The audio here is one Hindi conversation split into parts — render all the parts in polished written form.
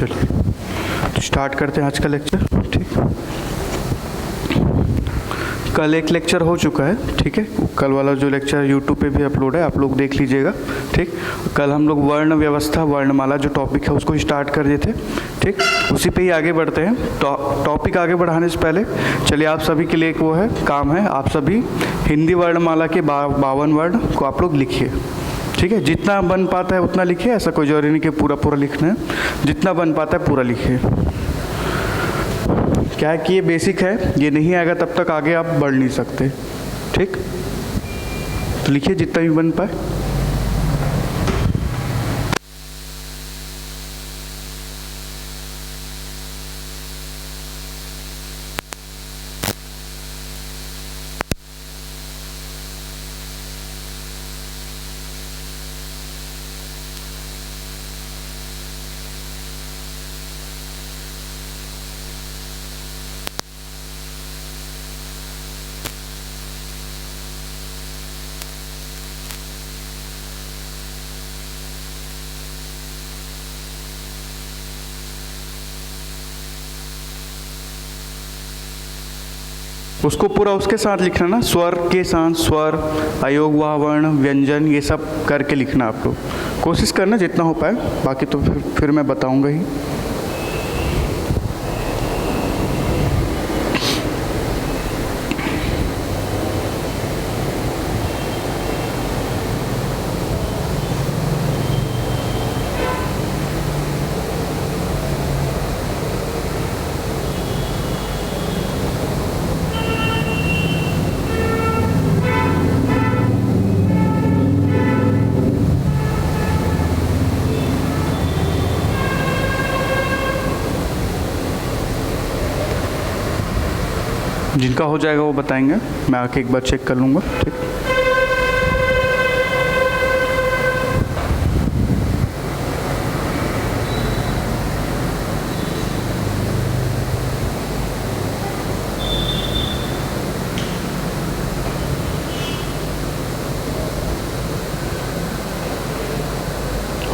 चलिए तो स्टार्ट करते हैं आज का लेक्चर। ठीक, कल एक लेक्चर हो चुका है। ठीक है, कल वाला जो लेक्चर यूट्यूब पे भी अपलोड है, आप लोग देख लीजिएगा। ठीक, कल हम लोग वर्ण व्यवस्था वर्णमाला जो टॉपिक है उसको स्टार्ट कर दिए थे। ठीक, उसी पे ही आगे बढ़ते हैं। टॉपिक आगे बढ़ाने से पहले चलिए आप सभी के लिए एक वो है काम है, आप सभी हिंदी वर्णमाला के 52 वर्ण को आप लोग लिखिए। ठीक है, जितना बन पाता है उतना लिखिए, ऐसा कोई जरूरी नहीं कि पूरा पूरा लिखना है, जितना बन पाता है पूरा लिखिए। क्या है कि ये बेसिक है, ये नहीं आएगा तब तक आगे आप बढ़ नहीं सकते। ठीक, तो लिखिए जितना भी बन पाए। उसको पूरा उसके साथ लिखना ना, स्वर के साथ स्वर, अयोग वाह वर्ण व्यंजन ये सब करके लिखना। आप लोग कोशिश करना जितना हो पाए, बाकी तो फिर मैं बताऊंगा ही। जिनका हो जाएगा वो बताएंगे, मैं आके एक बार चेक कर लूँगा। ठीक,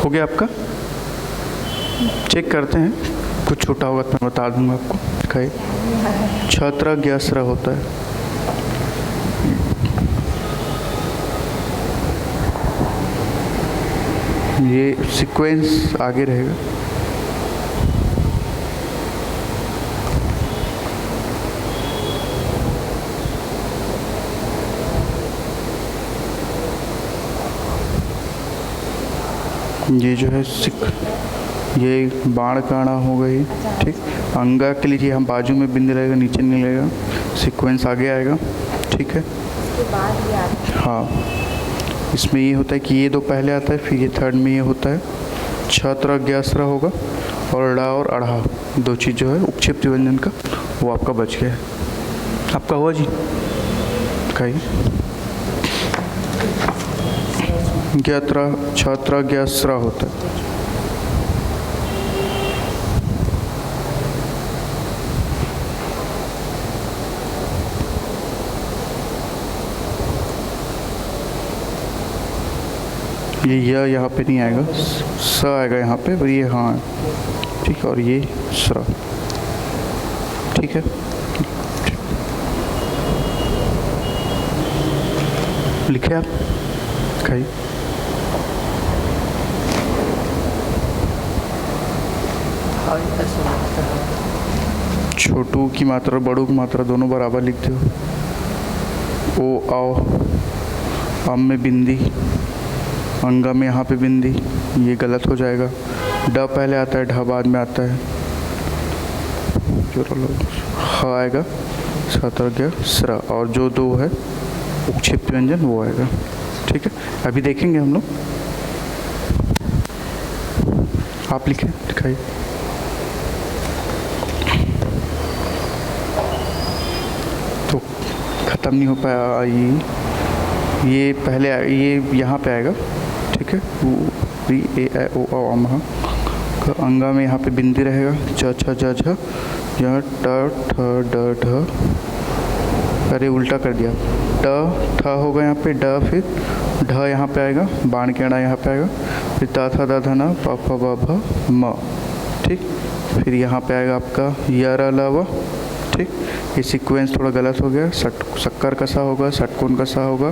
हो गया आपका? चेक करते हैं, कुछ छोटा होगा तो मैं बता दूंगा आपको। दिखाइए, छत्र ज्ञस्र होता है। ये सीक्वेंस आगे रहेगा। ये जो है ये बाण काणा हो गई। ठीक, अंगा के लिए हम बाजू में बिंदी रहेगा, नीचे नहीं लगेगा, सीक्वेंस आगे आएगा। ठीक है, हाँ, इसमें ये होता है कि ये दो पहले आता है, फिर ये थर्ड में ये होता है। छत्र ज्ञस्र होगा और ड़ा और अढ़ा दो चीज़ जो है उपक्षिप्त व्यंजन का वो आपका बच गया है। आपका हुआ जी? दिखाइए, ज्ञत्र छत्र ज्ञस्र होता है। ये यहाँ पे नहीं आएगा, स आएगा यहाँ पे, पर ये हाँ। ठीक है, और ये स्र। ठीक है, लिखे आप? खाइए, छोटू की मात्रा और बड़ों की मात्रा दोनों बराबर लिखते हो। ओ आओ, आम में बिंदी, अंगा में यहाँ पे बिंदी, ये गलत हो जाएगा। ड पहले आता है, ढ बाद में आता है। ह आएगा, छत्र स्र, और जो दो है उपक्षिप्त व्यंजन वो आएगा। ठीक है, अभी देखेंगे हम लोग। आप लिखें, दिखाइए। तो ख़त्म नहीं हो पाया ये पहले ये यहाँ पे आएगा। ठीक है, री ए ए ओ औ अम अंगा में यहाँ पे बिंदी रहेगा, च छ ज झ, यहाँ ट ठ ड ढ। अरे उल्टा कर दिया, ट ठ होगा यहाँ पे, ड फिर ढ यहाँ पे आएगा, बाण के अड़ा यहाँ पे आएगा, फिर ता था दा धा ना पा फा बा भा म। ठीक। फिर यहाँ पे आएगा आपका यर लव, ठीक। ये सीक्वेंस थोड़ा गलत हो गया, शक्कर का सा होगा, षटकोण का सा होगा,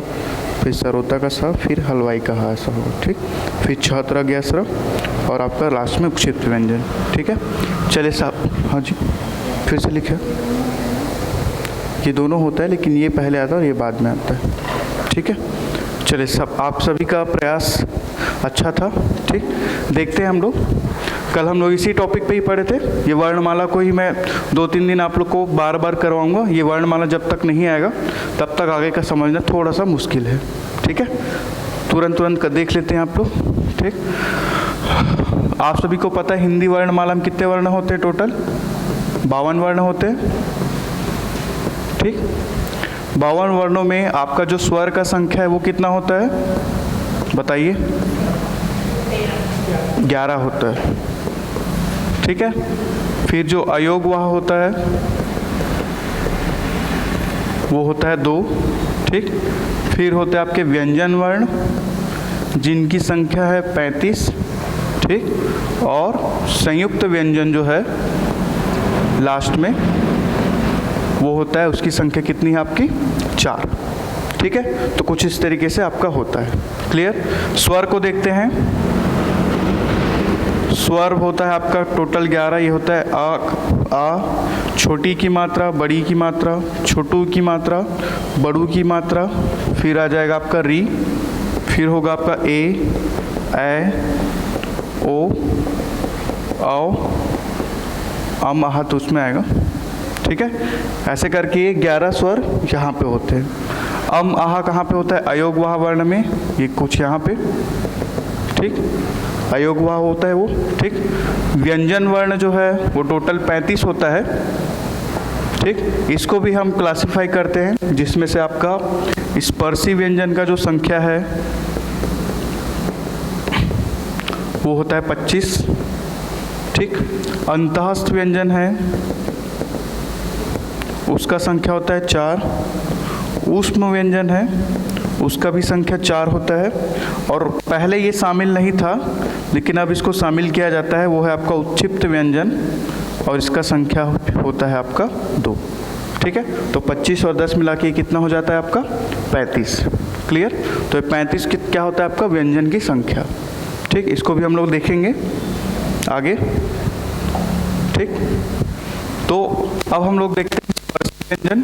फिर सरोता का सा, फिर हलवाई का हा ऐसा होगा, ठीक। फिर छत्र गैसर और आपका लास्ट में उपक्षिप्त व्यंजन, ठीक है। चलिए साहब, हाँ जी फिर से लिखे। ये दोनों होता है लेकिन ये पहले आता है और ये बाद में आता है, ठीक है। चलिए सब, आप सभी का प्रयास अच्छा था, ठीक। देखते हैं हम लोग, कल हम लोग इसी टॉपिक पे ही पढ़े थे। ये वर्णमाला को ही मैं 2-3 दिन आप लोग को बार बार करवाऊंगा। ये वर्णमाला जब तक नहीं आएगा तब तक आगे का समझना थोड़ा सा मुश्किल है, ठीक है। तुरंत का देख लेते हैं आप लोग, ठीक। आप सभी को पता है हिंदी वर्णमाला में कितने वर्ण होते हैं? टोटल 52 वर्ण होते हैं, ठीक। 52 वर्णों में आपका जो स्वर का संख्या है वो कितना होता है बताइए? 11 होता है, ठीक है। फिर जो अयोगवाह होता है वो होता है 2, ठीक। फिर होते हैं आपके व्यंजन वर्ण जिनकी संख्या है 35, ठीक। और संयुक्त व्यंजन जो है लास्ट में वो होता है, उसकी संख्या कितनी है आपकी? 4, ठीक है। तो कुछ इस तरीके से आपका होता है, क्लियर। स्वर को देखते हैं। स्वर होता है आपका टोटल 11। ये होता है आ, छोटी की मात्रा, बड़ी की मात्रा, छोटू की मात्रा, बड़ू की मात्रा, फिर आ जाएगा आपका री, फिर होगा आपका ए ओ आओ अम आहा, तो उसमें आएगा, ठीक है। ऐसे करके ये 11 स्वर यहाँ पे होते हैं। अम आहा कहाँ पे होता है? अयोगवाह वर्ण में, ये कुछ यहाँ पे, ठीक। अयोगवाह होता है वो, ठीक। व्यंजन वर्ण जो है वो टोटल 35 होता है, ठीक। इसको भी हम क्लासिफाई करते हैं, जिसमें से आपका स्पर्शी व्यंजन का जो संख्या है वो होता है 25, ठीक। अंतःस्थ व्यंजन है उसका संख्या होता है 4। ऊष्म व्यंजन है उसका भी संख्या 4 होता है। और पहले ये शामिल नहीं था लेकिन अब इसको शामिल किया जाता है, वो है आपका उत्क्षिप्त व्यंजन और इसका संख्या होता है आपका 2, ठीक है। तो 25 और 10 मिला के कितना हो जाता है आपका? 35, क्लियर। तो 35 क्या होता है आपका? व्यंजन की संख्या, ठीक। इसको भी हम लोग देखेंगे आगे, ठीक। तो अब हम लोग देखते हैं व्यंजन।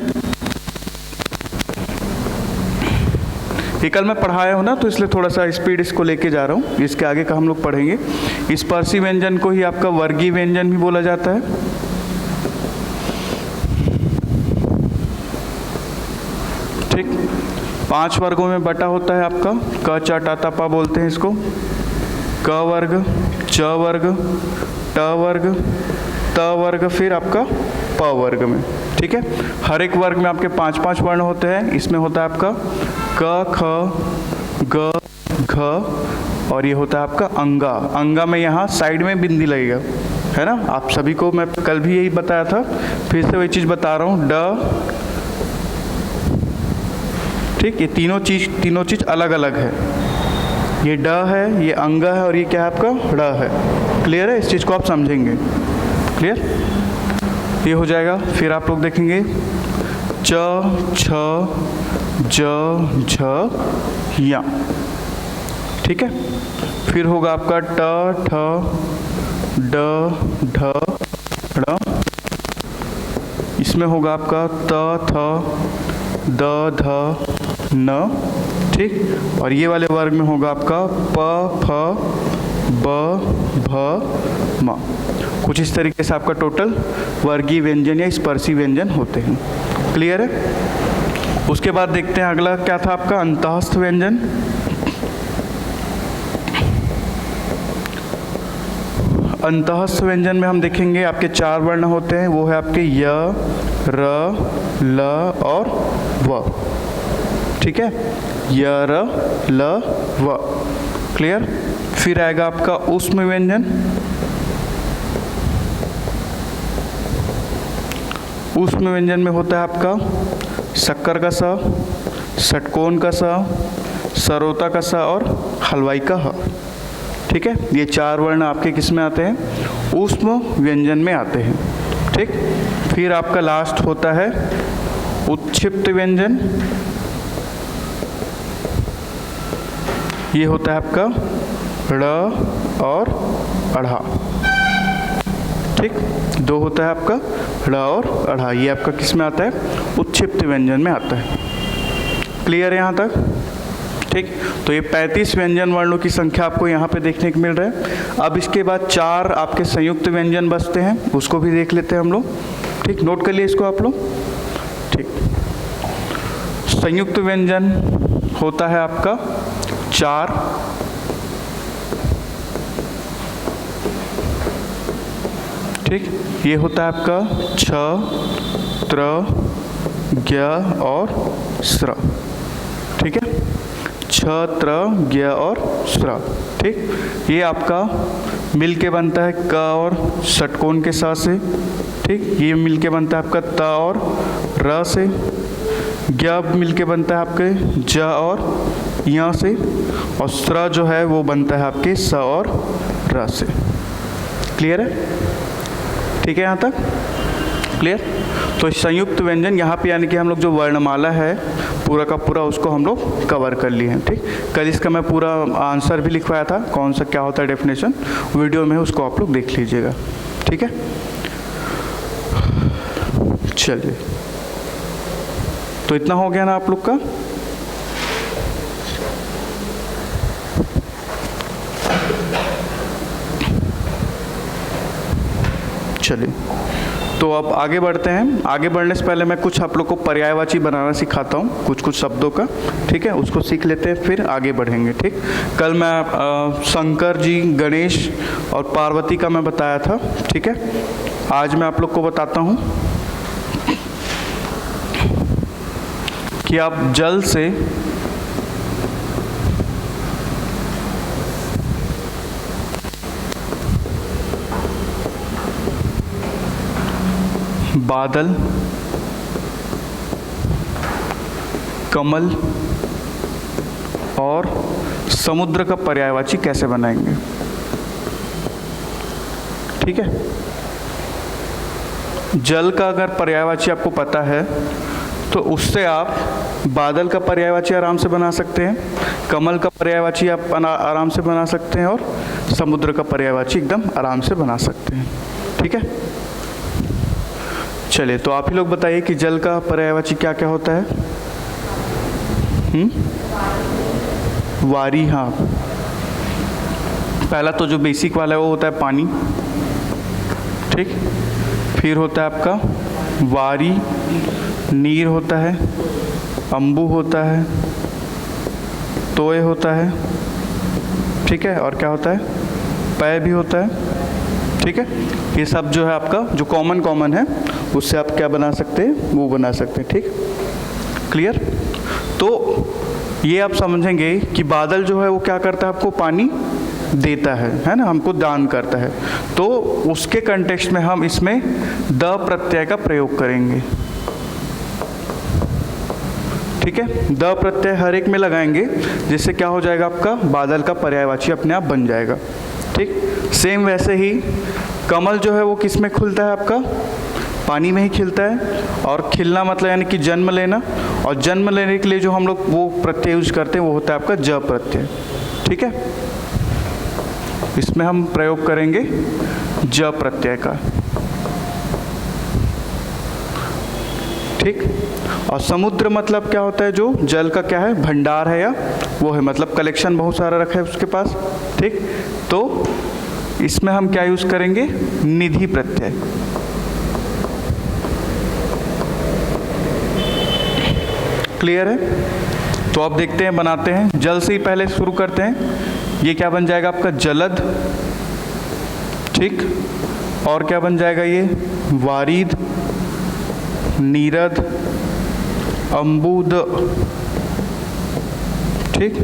ये कल मैं पढ़ाया हूँ ना, तो इसलिए थोड़ा सा स्पीड इसको लेके जा रहा हूँ। इसके आगे का हम लोग पढ़ेंगे। स्पर्शी व्यंजन को ही आपका वर्गीय व्यंजन भी बोला जाता है, ठीक। 5 वर्गों में बटा होता है आपका। क च टा ता पा बोलते हैं इसको। क वर्ग, च वर्ग, ट वर्ग, त वर्ग, फिर आपका प वर्ग में, ठीक है। हर एक वर्ग में आपके 5-5 वर्ण होते हैं। इसमें होता है आपका क, ख, ग, घ और ये होता है आपका अंगा। अंगा में यहाँ साइड में बिंदी लगेगा, है ना। आप सभी को मैं कल भी यही बताया था, फिर से वही चीज़ बता रहा हूँ। ड, ठीक। ये तीनों चीज़ अलग अलग है। ये ड है, ये अंगा है और ये क्या है आपका? ड़ है। क्लियर है? इस चीज़ को आप समझेंगे, क्लियर। ये हो जाएगा। फिर आप लोग देखेंगे च, छ, ज, झ, या, ठीक है। फिर होगा आपका ट, ठ, ड, ढ, ड़। इसमें होगा आपका त, थ, द, ध, न, ठीक। और ये वाले वर्ग में होगा आपका प, फ, ब, भ, म। कुछ इस तरीके से आपका टोटल वर्गीय व्यंजन या स्पर्शी व्यंजन होते हैं, क्लियर है। उसके बाद देखते हैं अगला क्या था आपका? अंतःस्थ व्यंजन। अंतःस्थ व्यंजन में हम देखेंगे आपके 4 वर्ण होते हैं। वो है आपके य, र, ल और व, ठीक है। य, र, ल, व, क्लियर। फिर आएगा आपका ऊष्म व्यंजन। ऊष्म व्यंजन में होता है आपका शक्कर का स, षटकोण का स, सरोता का स और हलवाई का ह, ठीक है। ये 4 वर्ण आपके किस में आते हैं? ऊष्म व्यंजन में आते हैं। ठीक, फिर आपका लास्ट होता है उत्क्षिप्त व्यंजन। ये होता है आपका ड़ और अढ़ा। ठीक, दो होता है आपका ड़ और अढ़ा। ये आपका किस में आता है? उत्क्षिप्त व्यंजन में आता है। क्लियर है यहाँ तक? ठीक, तो ये 35 व्यंजन वर्णों की संख्या आपको यहाँ पे देखने को मिल रहा है। अब इसके बाद 4 आपके संयुक्त व्यंजन बचते हैं, उसको भी देख लेते हैं हम लोग। ठीक, नोट कर लिए इसको आप लोग। ठीक, संयुक्त व्यंजन होता है आपका 4। ठीक, ये होता है आपका छ, त्र, ज्ञ और स्र। ठीक है, छ, त्र, ज्ञ और स्र। ठीक, ये आपका मिल के बनता है क और षटकोण के स से। ठीक, ये मिल के बनता है आपका त और र से। ज्ञ मिल के बनता है आपके ज और य से। और स्र जो है वो बनता है आपके स और र से। क्लियर है? ठीक है यहाँ तक? क्लियर? तो संयुक्त व्यंजन यहाँ पे यानी कि हम लोग जो वर्णमाला है पूरा का पूरा उसको हम लोग कवर कर लिए हैं। ठीक, कल इसका मैं पूरा आंसर भी लिखवाया था, कौन सा क्या होता है डेफिनेशन, वीडियो में उसको आप लोग देख लीजिएगा। ठीक है, चलिए, तो इतना हो गया ना आप लोग का। चलिए, तो अब आगे बढ़ते हैं। आगे बढ़ने से पहले मैं कुछ आप लोग को पर्यायवाची बनाना सिखाता हूँ, कुछ कुछ शब्दों का। ठीक है, उसको सीख लेते हैं, फिर आगे बढ़ेंगे। ठीक, कल मैं शंकर जी, गणेश और पार्वती का मैं बताया था। ठीक है, आज मैं आप लोग को बताता हूँ कि आप जल से बादल, कमल और समुद्र का पर्यायवाची कैसे बनाएंगे। ठीक है, जल का अगर पर्यायवाची आपको पता है तो उससे आप बादल का पर्यायवाची आराम से बना सकते हैं, कमल का पर्यायवाची आप आराम से बना सकते हैं, और समुद्र का पर्यायवाची एकदम आराम से बना सकते हैं। ठीक है, चलिए, तो आप ही लोग बताइए कि जल का पर्यायवाची क्या क्या होता है। वारी, हाँ, पहला तो जो बेसिक वाला है वो होता है पानी। ठीक, फिर होता है आपका वारी, नीर होता है, अम्बु होता है, तोय होता है। ठीक है, और क्या होता है? पय भी होता है। ठीक है, ये सब जो है आपका जो कॉमन है उससे आप क्या बना सकते हैं, वो बना सकते हैं। ठीक, क्लियर? तो ये आप समझेंगे कि बादल जो है वो क्या करता है, आपको पानी देता है ना, हमको दान करता है। तो उसके कंटेक्स्ट में हम इसमें द प्रत्यय का प्रयोग करेंगे। ठीक है, द प्रत्यय हर एक में लगाएंगे, जिससे क्या हो जाएगा, आपका बादल का पर्यायवाची अपने आप बन जाएगा। ठीक, सेम वैसे ही कमल जो है वो किस में खुलता है, आपका पानी में ही खिलता है। और खिलना मतलब यानी कि जन्म लेना, और जन्म लेने के लिए जो हम लोग वो प्रत्यय यूज करते हैं वो होता है आपका ज प्रत्यय। ठीक है, इसमें हम प्रयोग करेंगे ज प्रत्यय का। ठीक, और समुद्र मतलब क्या होता है, जो जल का क्या है, भंडार है, या वो है मतलब कलेक्शन बहुत सारा रखा है उसके पास। ठीक, तो इसमें हम क्या यूज करेंगे, निधि प्रत्यय। क्लियर है? तो अब देखते हैं, बनाते हैं। जल से ही पहले शुरू करते हैं। ये क्या बन जाएगा आपका, जलद। ठीक, और क्या बन जाएगा, ये वारिद, नीरद, अम्बुद। ठीक,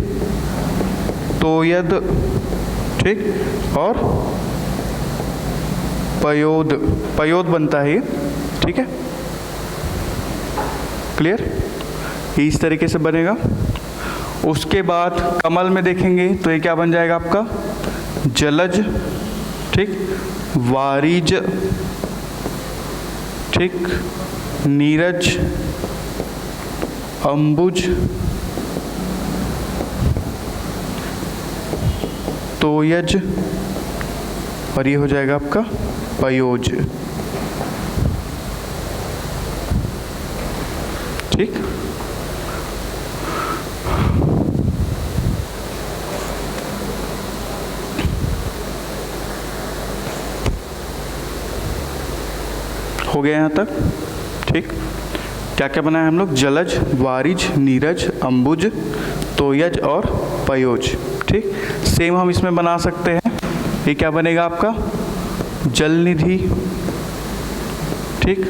तोयद। ठीक, और पयोद, पयोद बनता है ये। ठीक है, क्लियर? ये इस तरीके से बनेगा। उसके बाद कमल में देखेंगे तो ये क्या बन जाएगा आपका, जलज। ठीक, वारिज, ठीक, नीरज, अंबुज, तोयज, और ये हो जाएगा आपका पयोज। ठीक, हो गया यहाँ तक। ठीक, क्या क्या बनाया हम लोग? जलज, वारिज, नीरज, अंबुज, तोयज और पयोज। ठीक, सेम हम इसमें बना सकते हैं। ये क्या बनेगा आपका? जल निधि, ठीक,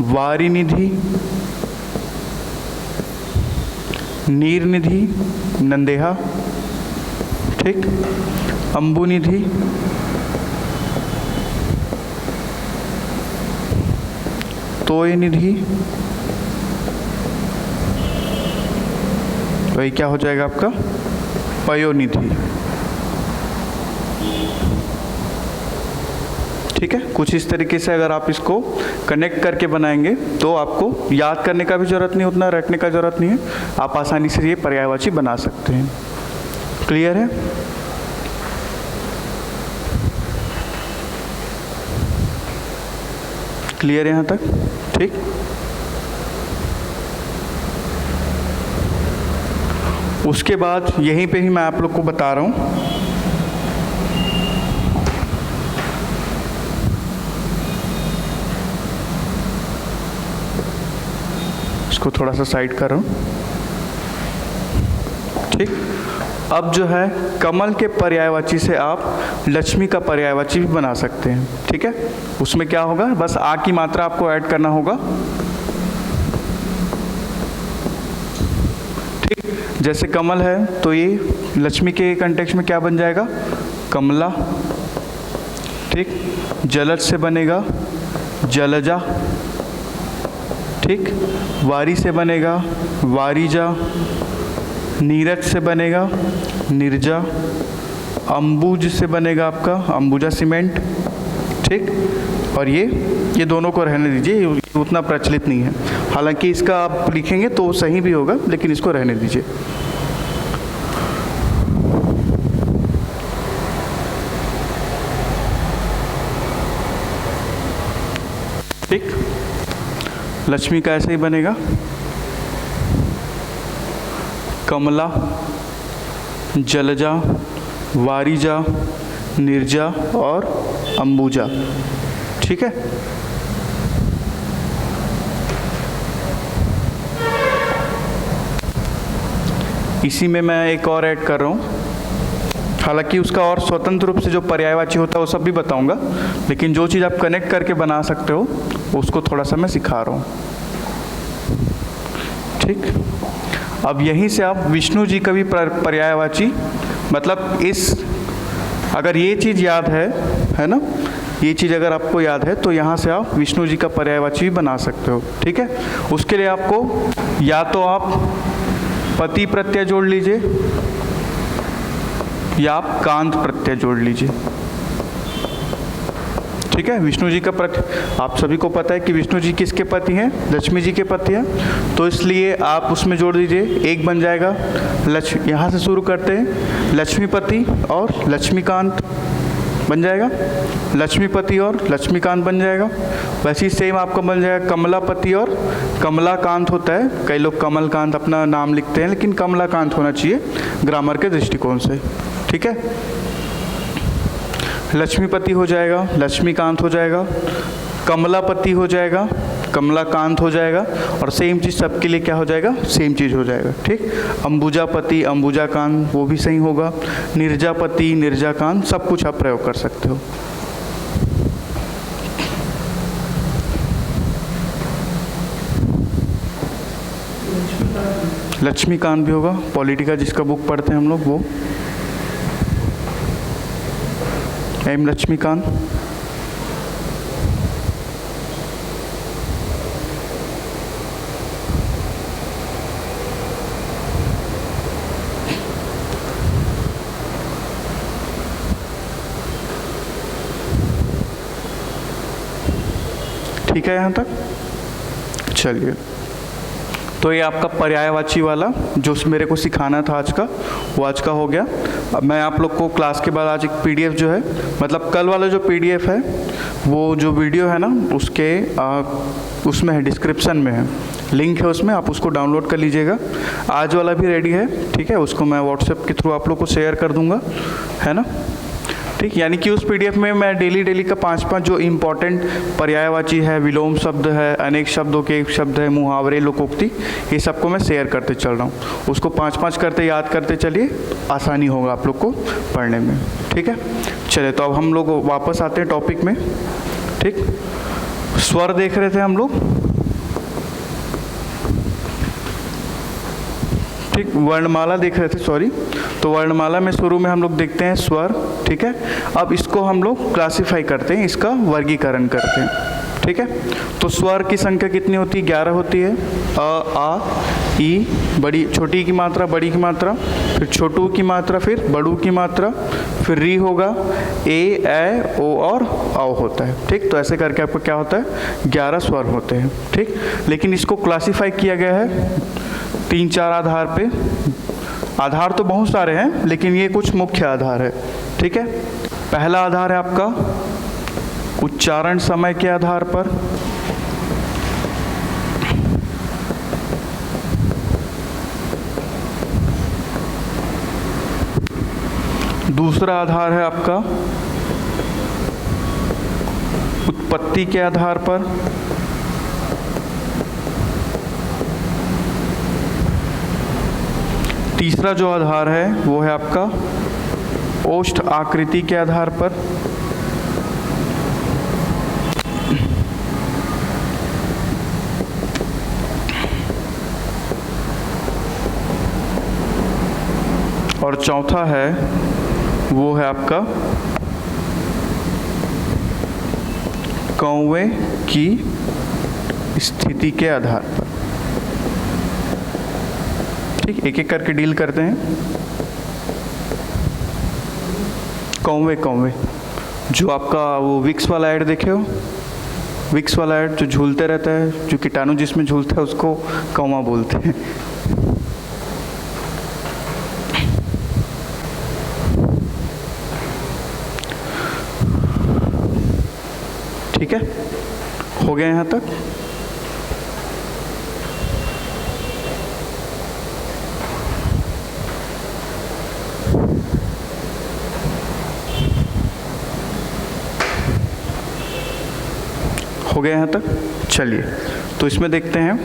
वारी निधि, नीर निधि, नंदेहा, ठीक, अंबु निधि, तोय निधि, वही क्या हो जाएगा आपका? पयोनिधि। ठीक है, कुछ इस तरीके से अगर आप इसको कनेक्ट करके बनाएंगे तो आपको याद करने का भी जरूरत नहीं, उतना रटने का जरूरत नहीं है, आप आसानी से ये पर्यायवाची बना सकते हैं। क्लियर है? क्लियर है यहाँ तक? ठीक, उसके बाद यहीं पे ही मैं आप लोग को बता रहा हूँ, इसको थोड़ा सा साइड कर रहा हूँ। ठीक, अब जो है कमल के पर्यायवाची से आप लक्ष्मी का पर्यायवाची भी बना सकते हैं। ठीक है, उसमें क्या होगा? बस आ की मात्रा आपको ऐड करना होगा। ठीक, जैसे कमल है तो ये लक्ष्मी के कंटेक्स्ट में क्या बन जाएगा? कमला। ठीक, जलज से बनेगा जलजा। ठीक, वारी से बनेगा वारिजा, नीरज से बनेगा निर्जा, अंबुज से बनेगा आपका अंबुजा सीमेंट। ठीक, और ये दोनों को रहने दीजिए, ये उतना प्रचलित नहीं है, हालांकि इसका आप लिखेंगे तो सही भी होगा, लेकिन इसको रहने दीजिए। ठीक, लक्ष्मी का ऐसे ही बनेगा कमला, जलजा, वारिजा, निर्जा और अंबुजा। ठीक है, इसी में मैं एक और ऐड कर रहा हूँ, हालांकि उसका और स्वतंत्र रूप से जो पर्यायवाची होता है वो सब भी बताऊंगा, लेकिन जो चीज़ आप कनेक्ट करके बना सकते हो उसको थोड़ा सा मैं सिखा रहा हूँ। ठीक, अब यहीं से आप विष्णु जी का भी पर्यायवाची, मतलब इस, अगर ये चीज़ याद है ना, ये चीज़ अगर आपको याद है तो यहाँ से आप विष्णु जी का पर्यायवाची भी बना सकते हो। ठीक है, उसके लिए आपको या तो आप पति प्रत्यय जोड़ लीजिए या आप कांत प्रत्यय जोड़ लीजिए। ठीक है, विष्णु जी का आप सभी को पता है कि विष्णु जी किसके पति हैं? लक्ष्मी जी के पति हैं, तो इसलिए आप उसमें जोड़ दीजिए, एक बन जाएगा लक्ष्मी, यहाँ से शुरू करते हैं, लक्ष्मीपति और लक्ष्मीकांत बन जाएगा, लक्ष्मीपति और लक्ष्मीकांत बन जाएगा। वैसे ही सेम आपका बन जाएगा कमलापति और कमलाकांत होता है, कई लोग कमलकांत अपना नाम लिखते हैं, लेकिन कमलाकांत होना चाहिए ग्रामर के दृष्टिकोण से। ठीक है, लक्ष्मीपति हो जाएगा, लक्ष्मीकांत हो जाएगा, कमलापति हो जाएगा, कमलाकांत हो जाएगा, और सेम चीज़ सबके लिए क्या हो जाएगा? सेम चीज़ हो जाएगा। ठीक, अंबुजापति, अंबुजाकांत, वो भी सही होगा, निर्जापति, निर्जाकांत, सब कुछ आप प्रयोग कर सकते हो। लक्ष्मीकांत भी होगा, पॉलिटिका जिसका बुक पढ़ते हैं हम लोग, वो एम लक्ष्मीकांत। ठीक है यहाँ तक? चलिए, तो ये आपका पर्यायवाची वाला जो मेरे को सिखाना था आज का, वो आज का हो गया। अब मैं आप लोग को क्लास के बाद आज एक पीडीएफ जो है, मतलब कल वाला जो पीडीएफ है, वो जो वीडियो है ना उसमें है, डिस्क्रिप्शन में है, लिंक है उसमें, आप उसको डाउनलोड कर लीजिएगा। आज वाला भी रेडी है, ठीक है, उसको मैं व्हाट्सएप के थ्रू आप लोग को शेयर कर दूंगा, है ना, ठीक। यानी कि उस पीडीएफ में मैं डेली का 5-5 जो इम्पोर्टेंट पर्यायवाची है, विलोम शब्द है, अनेक शब्दों के एक शब्द है, मुहावरे, लोकोक्ति, ये सबको मैं शेयर करते चल रहा हूँ। उसको 5-5 करते याद करते चलिए, आसानी होगा आप लोग को पढ़ने में, ठीक है। चलिए, तो अब हम लोग वापस आते हैं टॉपिक में, ठीक। स्वर देख रहे थे हम लोग, ठीक। वर्णमाला देख रहे थे, सॉरी। तो वर्णमाला में शुरू में हम लोग देखते हैं स्वर, ठीक है। अब इसको हम लोग क्लासिफाई करते हैं, इसका वर्गीकरण करते हैं, ठीक है। तो स्वर की संख्या कितनी होती है? 11 होती है। अ, आ, ई, बड़ी छोटी की मात्रा, बड़ी की मात्रा, फिर छोटू की मात्रा, फिर बड़ू की मात्रा, फिर री होगा, ए, ओ और औ होता है, ठीक। तो ऐसे करके आपको क्या होता है? 11 स्वर होते हैं, ठीक। लेकिन इसको क्लासिफाई किया गया है 3-4 आधार पे। आधार तो बहुत सारे हैं, लेकिन ये कुछ मुख्य आधार है, ठीक है। पहला आधार है आपका उच्चारण समय के आधार पर। दूसरा आधार है आपका उत्पत्ति के आधार पर। तीसरा जो आधार है वो है आपका ओष्ठ आकृति के आधार पर। और चौथा है वो है आपका कौवे की स्थिति के आधार पर, ठीक। एक एक करके डील करते हैं। कौवे, जो आपका वो विक्स वाला ऐड देखे हो, विक्स वाला ऐड जो झूलते रहता है, जो कीटाणु जिसमें झूलता है उसको कौवा बोलते हैं। ठीक है, हो गया यहाँ तक? हो गया यहाँ तक? चलिए, तो इसमें देखते हैं,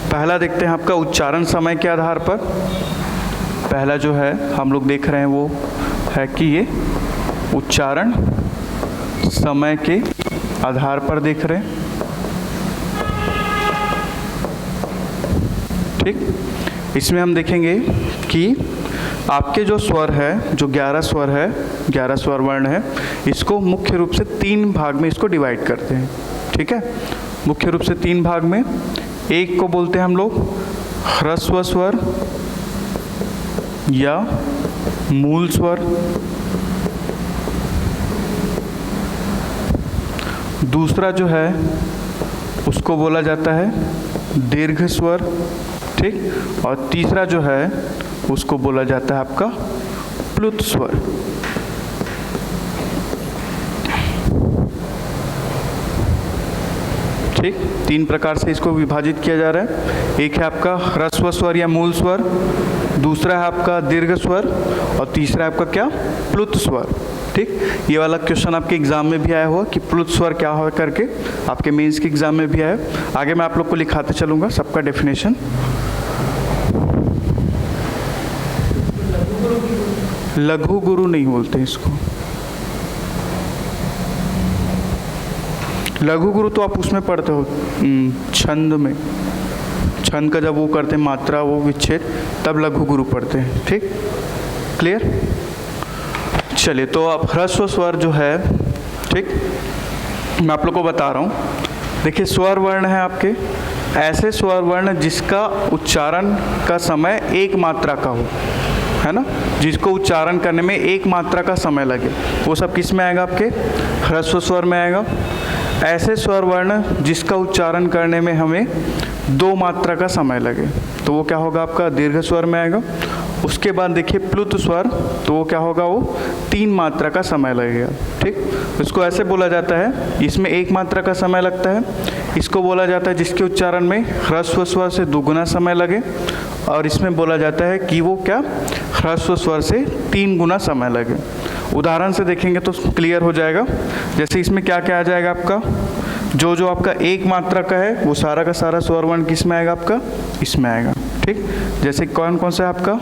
पहला देखते हैं आपका उच्चारण समय के आधार पर। पहला जो है हम लोग देख रहे हैं वो है कि ये उच्चारण समय के आधार पर देख रहे हैं, ठीक। इसमें हम देखेंगे कि आपके जो स्वर है, जो 11 स्वर है, 11 स्वर वर्ण है, इसको मुख्य रूप से 3 भाग में इसको डिवाइड करते हैं, ठीक है। मुख्य रूप से 3 भाग में, एक को बोलते हैं हम लोग ह्रस्व स्वर या मूल स्वर, दूसरा जो है उसको बोला जाता है दीर्घ स्वर, ठीक। और तीसरा जो है उसको बोला जाता है आपका प्लुत स्वर, ठीक। 3 प्रकार से इसको विभाजित किया जा रहा है। एक है आपका ह्रस्व स्वर या मूल स्वर, दूसरा है आपका दीर्घ स्वर, और तीसरा है आपका क्या? प्लुत स्वर, ठीक। ये वाला क्वेश्चन आपके एग्जाम में भी आया हुआ कि प्लुत स्वर क्या हो करके, आपके मेंस के एग्जाम में भी आया। आगे मैं आप लोग को लिखाते चलूँगा सबका डेफिनेशन। लघु गुरु नहीं बोलते इसको। लघु गुरु तो आप उसमें पढ़ते हो छंद में, छंद का जब वो करते हैं मात्रा, वो विच्छेद, तब लघु गुरु पढ़ते हैं, ठीक। क्लियर? चलिए, तो अब ह्रस्व स्वर जो है, ठीक, मैं आप लोग को बता रहा हूँ। देखिए, स्वर वर्ण है आपके ऐसे स्वर वर्ण जिसका उच्चारण का समय 1 मात्रा का हो, है ना, जिसको उच्चारण करने में 1 मात्रा का समय लगे, वो सब किस में आएगा? आपके ह्रस्व स्वर में आएगा। ऐसे स्वर वर्ण जिसका उच्चारण करने में हमें 2 मात्रा का समय लगे, तो वो क्या होगा आपका दीर्घ स्वर में आएगा। उसके बाद देखिए प्लुत स्वर, तो वो क्या होगा, वो 3 मात्रा का समय लगेगा। ठीक, इसको ऐसे बोला जाता है, इसमें 1 मात्रा का समय लगता है, इसको बोला जाता है जिसके उच्चारण में ह्रस्व स्वर से दुगुना समय लगे, और इसमें बोला जाता है कि वो क्या ह्रस्व स्वर से 3 गुना समय लगे। उदाहरण से देखेंगे तो क्लियर हो जाएगा। जैसे इसमें क्या क्या आ जाएगा आपका, जो आपका 1 मात्रा का है वो सारा का सारा स्वर वर्ण किस में आएगा आपका, इसमें आएगा। ठीक, जैसे कौन कौन सा है आपका,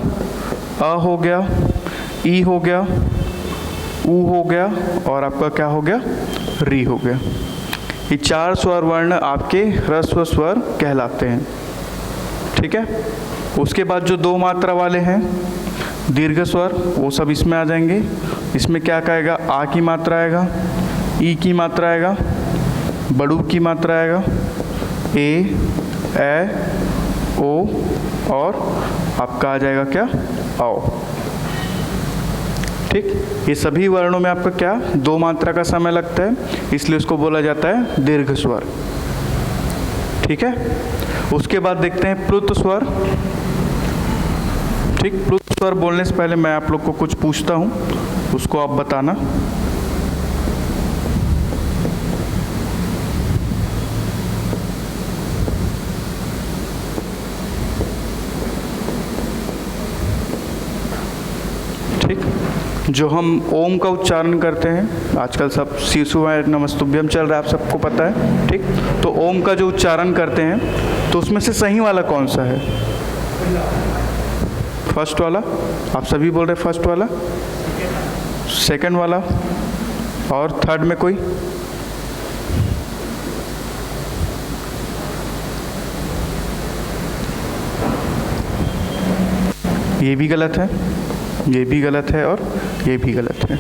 अ हो गया, ई हो गया, ऊ हो गया, और आपका क्या हो गया, री हो गया। ये 4 स्वर वर्ण आपके ह्रस्व स्वर कहलाते हैं। ठीक है, उसके बाद जो 2 मात्रा वाले हैं दीर्घ स्वर, वो सब इसमें आ जाएंगे। इसमें क्या कहेगा, आ की मात्रा आएगा, ई की मात्रा आएगा, बड़ू की मात्रा आएगा, ए, ओ, और आपका आ जाएगा क्या, आओ। ठीक, ये सभी वर्णों में आपका क्या 2 मात्रा का समय लगता है, इसलिए उसको बोला जाता है दीर्घ स्वर। ठीक है, उसके बाद देखते हैं प्लुत स्वर। ठीक, प्लुत स्वर बोलने से पहले मैं आप लोग को कुछ पूछता हूँ, उसको आप बताना। ठीक, जो हम ओम का उच्चारण करते हैं, आजकल सब शिशुवाय नमस्तुभ्यम चल रहा है, आप सबको पता है। ठीक, तो ओम का जो उच्चारण करते हैं, तो उसमें से सही वाला कौन सा है, फर्स्ट वाला, आप सभी बोल रहे फर्स्ट वाला, सेकंड वाला, और थर्ड में कोई, ये भी गलत है, ये भी गलत है, और ये भी गलत है।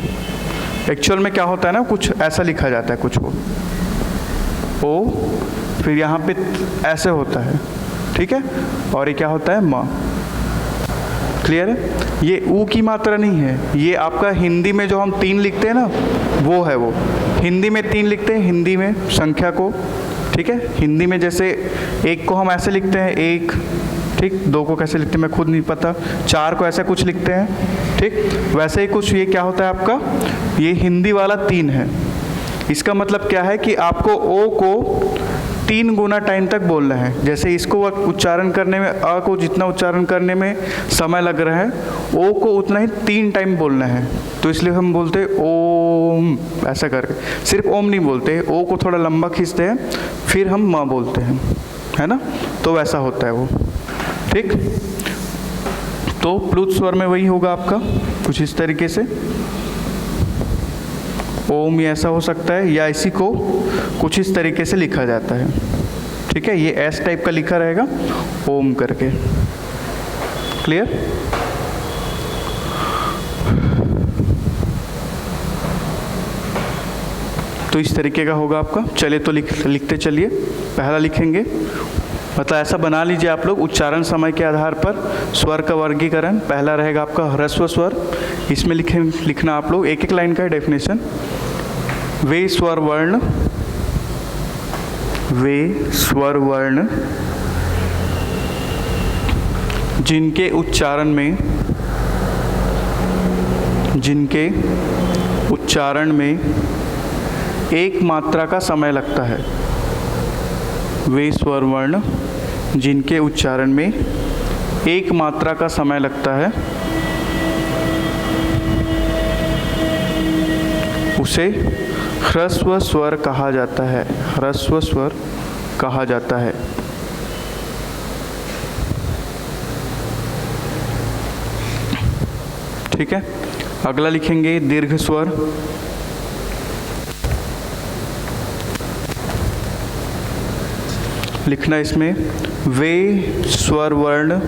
एक्चुअल में क्या होता है ना, कुछ ऐसा लिखा जाता है, कुछ वो ओ, फिर यहाँ पे ऐसे होता है। ठीक है, और ये क्या होता है, म। क्लियर है, ये ऊ की मात्रा नहीं है, ये आपका हिंदी में जो हम 3 लिखते हैं ना, वो है वो। हिंदी में 3 लिखते हैं, हिंदी में संख्या को। ठीक है, हिंदी में जैसे 1 को हम ऐसे लिखते हैं 1, ठीक, 2 को कैसे लिखते हैं मैं खुद नहीं पता, 4 को ऐसे कुछ लिखते हैं। ठीक, वैसे ही कुछ ये क्या होता है आपका, ये हिंदी वाला 3 है। इसका मतलब क्या है कि आपको ओ को 3 गुना टाइम तक बोलना है। जैसे इसको उच्चारण करने में, अ को जितना उच्चारण करने में समय लग रहा है, ओ को उतना ही 3 टाइम बोलना है। तो इसलिए हम बोलते हैं ओम, ऐसा करके। सिर्फ ओम नहीं बोलते, ओ को थोड़ा लंबा खींचते हैं, फिर हम म बोलते हैं, है ना, तो वैसा होता है वो। ठीक, तो प्लुत स्वर में वही होगा आपका कुछ इस तरीके से, ओम ये ऐसा हो सकता है, या इसी को कुछ इस तरीके से लिखा जाता है। ठीक है, ये एस टाइप का लिखा रहेगा ओम करके। क्लियर, तो इस तरीके का होगा आपका। चलिए तो लिखते चलिए। पहला लिखेंगे, मतलब ऐसा बना लीजिए आप लोग, उच्चारण समय के आधार पर स्वर का वर्गीकरण। पहला रहेगा आपका ह्रस्व स्वर, इसमें लिखना आप लोग, एक एक लाइन का है डेफिनेशन। वे स्वर वर्ण, वे स्वर वर्ण जिनके उच्चारण में 1 मात्रा का समय लगता है। वे स्वर वर्ण जिनके उच्चारण में 1 मात्रा का समय लगता है, उसे ह्रस्व स्वर कहा जाता है। ह्रस्व स्वर कहा जाता है। ठीक है, अगला लिखेंगे दीर्घ स्वर। लिखना इसमें, वे स्वर वर्ण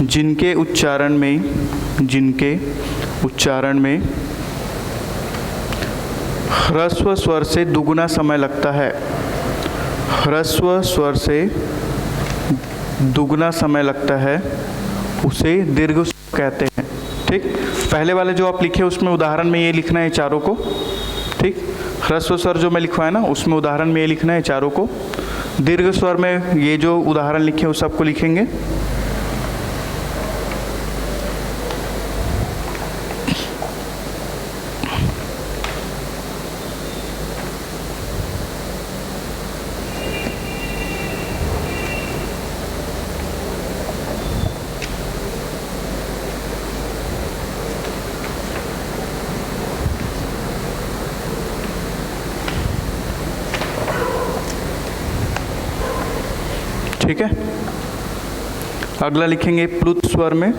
जिनके उच्चारण में ह्रस्व स्वर से दुगुना समय लगता है। ह्रस्व स्वर से दुगुना समय लगता है, उसे दीर्घ स्वर कहते हैं। ठीक, पहले वाले जो आप लिखे उसमें उदाहरण में ये लिखना है चारों को। ठीक, ह्रस्व स्वर जो मैं लिखवाया ना उसमें उदाहरण में ये लिखना है चारों को। दीर्घ स्वर में ये जो उदाहरण लिखे उस सबको लिखेंगे। ठीक है, अगला लिखेंगे प्लुत स्वर में।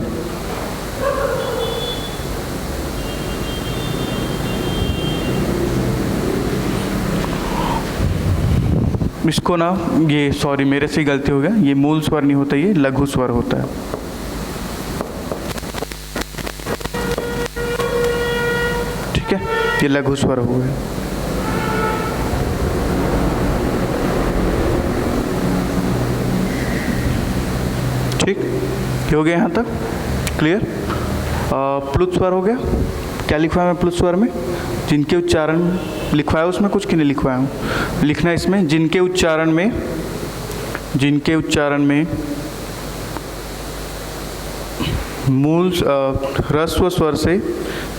इसको ना ये सॉरी मेरे से गलती हो गया, ये मूल स्वर नहीं होता, ये लघु स्वर होता है। ठीक है, ये लघु स्वर हो गया। ठीक, ये हो गया यहाँ तक क्लियर। प्लुत स्वर हो गया। क्या लिखवाया मैं प्लुत स्वर में? जिनके उच्चारण लिखवाया उसमें कुछ कि नहीं लिखवाया हूँ, लिखना है इसमें जिनके उच्चारण में मूल ह्रस्व स्वर से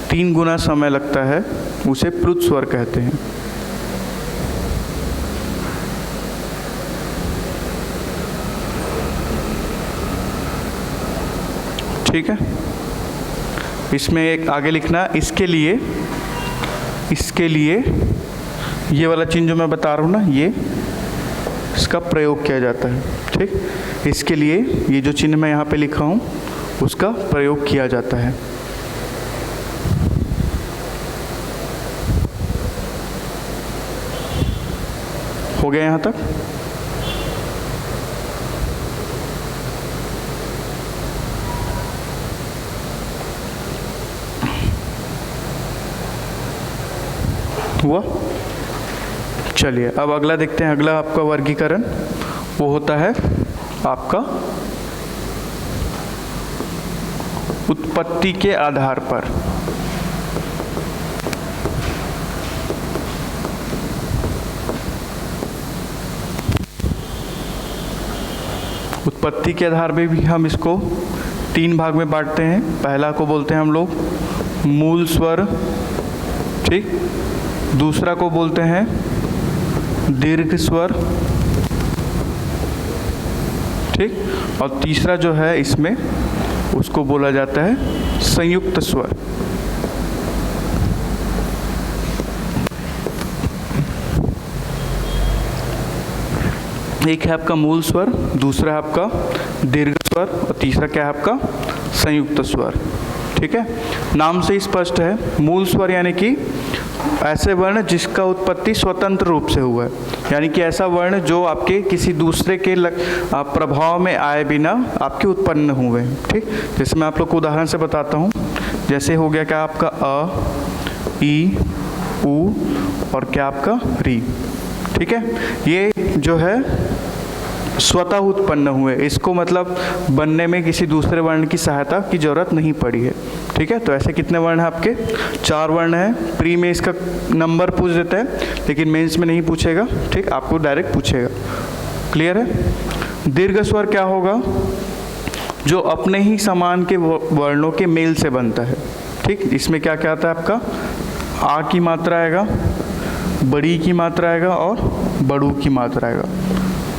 3 गुना समय लगता है उसे प्लुत स्वर कहते हैं। ठीक है, इसमें एक आगे लिखना, इसके लिए ये वाला चिन्ह जो मैं बता रहा हूँ ना, ये इसका प्रयोग किया जाता है। ठीक, इसके लिए ये जो चिन्ह मैं यहाँ पे लिखा हूँ उसका प्रयोग किया जाता है। हो गया यहाँ तक? हुआ? चलिए अब अगला देखते हैं। अगला आपका वर्गीकरण वो होता है आपका उत्पत्ति के आधार पर। उत्पत्ति के आधार पे भी हम इसको 3 भाग में बांटते हैं। पहला को बोलते हैं हम लोग मूल स्वर। ठीक, दूसरा को बोलते हैं दीर्घ स्वर। ठीक, और तीसरा जो है इसमें उसको बोला जाता है संयुक्त स्वर। एक है आपका मूल स्वर, दूसरा है आपका दीर्घ स्वर और तीसरा क्या है आपका संयुक्त स्वर। ठीक है, नाम से स्पष्ट है। मूल स्वर यानी कि ऐसे वर्ण जिसका उत्पत्ति स्वतंत्र रूप से हुआ है, यानी कि ऐसा वर्ण जो आपके किसी दूसरे के प्रभाव में आए बिना आपके उत्पन्न हुए। ठीक, जैसे मैं आप लोग को उदाहरण से बताता हूँ। जैसे हो गया क्या आपका अ, ई, उ और क्या आपका री। ठीक है, ये जो है स्वतः उत्पन्न हुए, इसको मतलब बनने में किसी दूसरे वर्ण की सहायता की जरूरत नहीं पड़ी है। ठीक है, तो ऐसे कितने वर्ण हैं आपके? 4 वर्ण हैं। प्री में इसका नंबर पूछ देता है लेकिन मेंस में नहीं पूछेगा। ठीक, आपको डायरेक्ट पूछेगा। क्लियर है? दीर्घ स्वर क्या होगा? जो अपने ही समान के वर्णों के मेल से बनता है। ठीक, इसमें क्या क्या आता है आपका? आ की मात्रा आएगा, बड़ी की मात्रा आएगा और बड़ू की मात्रा आएगा।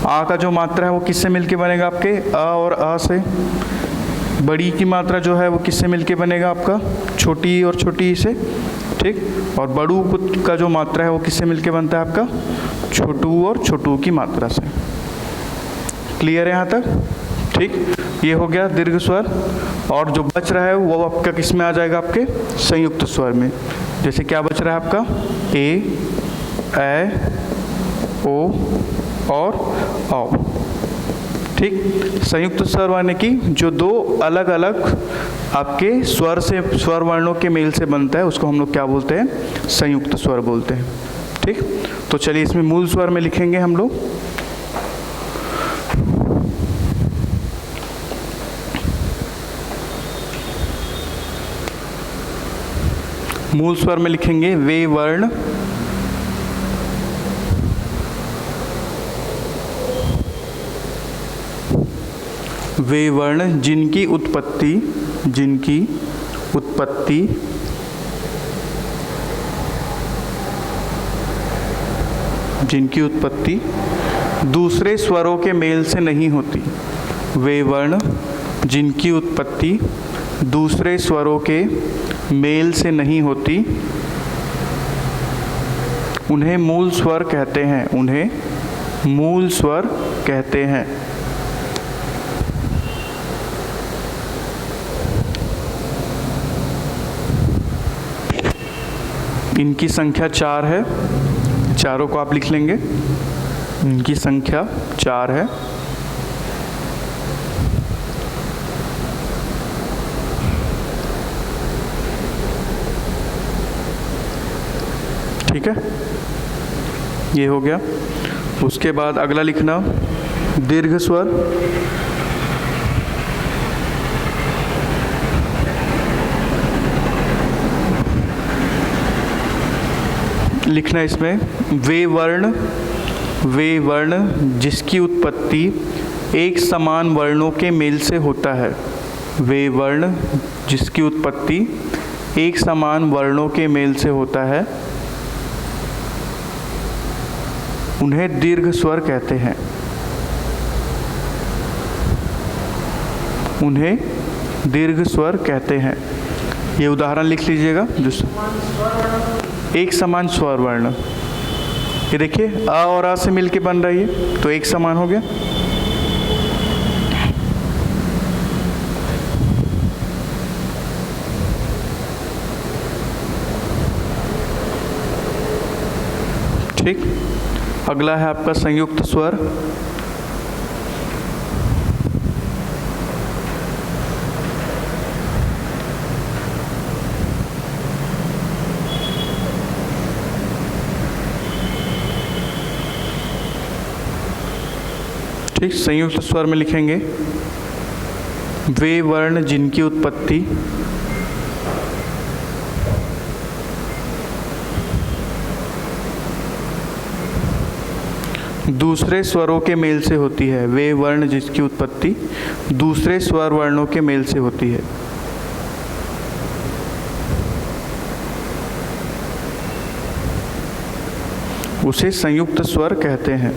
आ का जो मात्रा है वो किससे मिलके बनेगा? आपके अ और अ से। बड़ी की मात्रा जो है वो किससे मिलके बनेगा? आपका छोटी और छोटी से। ठीक, और बड़ू का जो मात्रा है वो किससे मिलके बनता है? आपका छोटू और छोटू की मात्रा से। क्लियर है यहाँ तक? ठीक, ये हो गया दीर्घ स्वर। और जो बच रहा है वो आपका किस में आ जाएगा? आपके संयुक्त स्वर में। जैसे क्या बच रहा है आपका? ए, ओ और औ। ठीक, संयुक्त स्वर यानी कि जो 2 अलग अलग आपके स्वर से स्वर वर्णों के मेल से बनता है उसको हम लोग क्या बोलते हैं? संयुक्त स्वर बोलते हैं। ठीक, तो चलिए इसमें मूल स्वर में लिखेंगे हम लोग। मूल स्वर में लिखेंगे वे वर्ण जिनकी उत्पत्ति दूसरे स्वरों के मेल से नहीं होती। वे वर्ण जिनकी उत्पत्ति दूसरे स्वरों के मेल से नहीं होती, उन्हें मूल स्वर कहते हैं। इनकी संख्या 4 है, चारों को आप लिख लेंगे। इनकी संख्या 4 है। ठीक है, ये हो गया। उसके बाद अगला लिखना दीर्घ स्वर। लिखना इसमें वे वर्ण जिसकी उत्पत्ति एक समान वर्णों के मेल से होता है। वे वर्ण जिसकी उत्पत्ति एक समान वर्णों के मेल से होता है, उन्हें दीर्घ स्वर कहते हैं। ये उदाहरण लिख लीजिएगा। जो एक समान स्वर वर्ण, ये देखिए अ और आ से मिलके बन रही है, तो एक समान हो गया। ठीक, अगला है आपका संयुक्त स्वर। ठीक, संयुक्त स्वर में लिखेंगे वे वर्ण जिनकी उत्पत्ति दूसरे स्वरों के मेल से होती है। वे वर्ण जिसकी उत्पत्ति दूसरे स्वर वर्णों के मेल से होती है, उसे संयुक्त स्वर कहते हैं।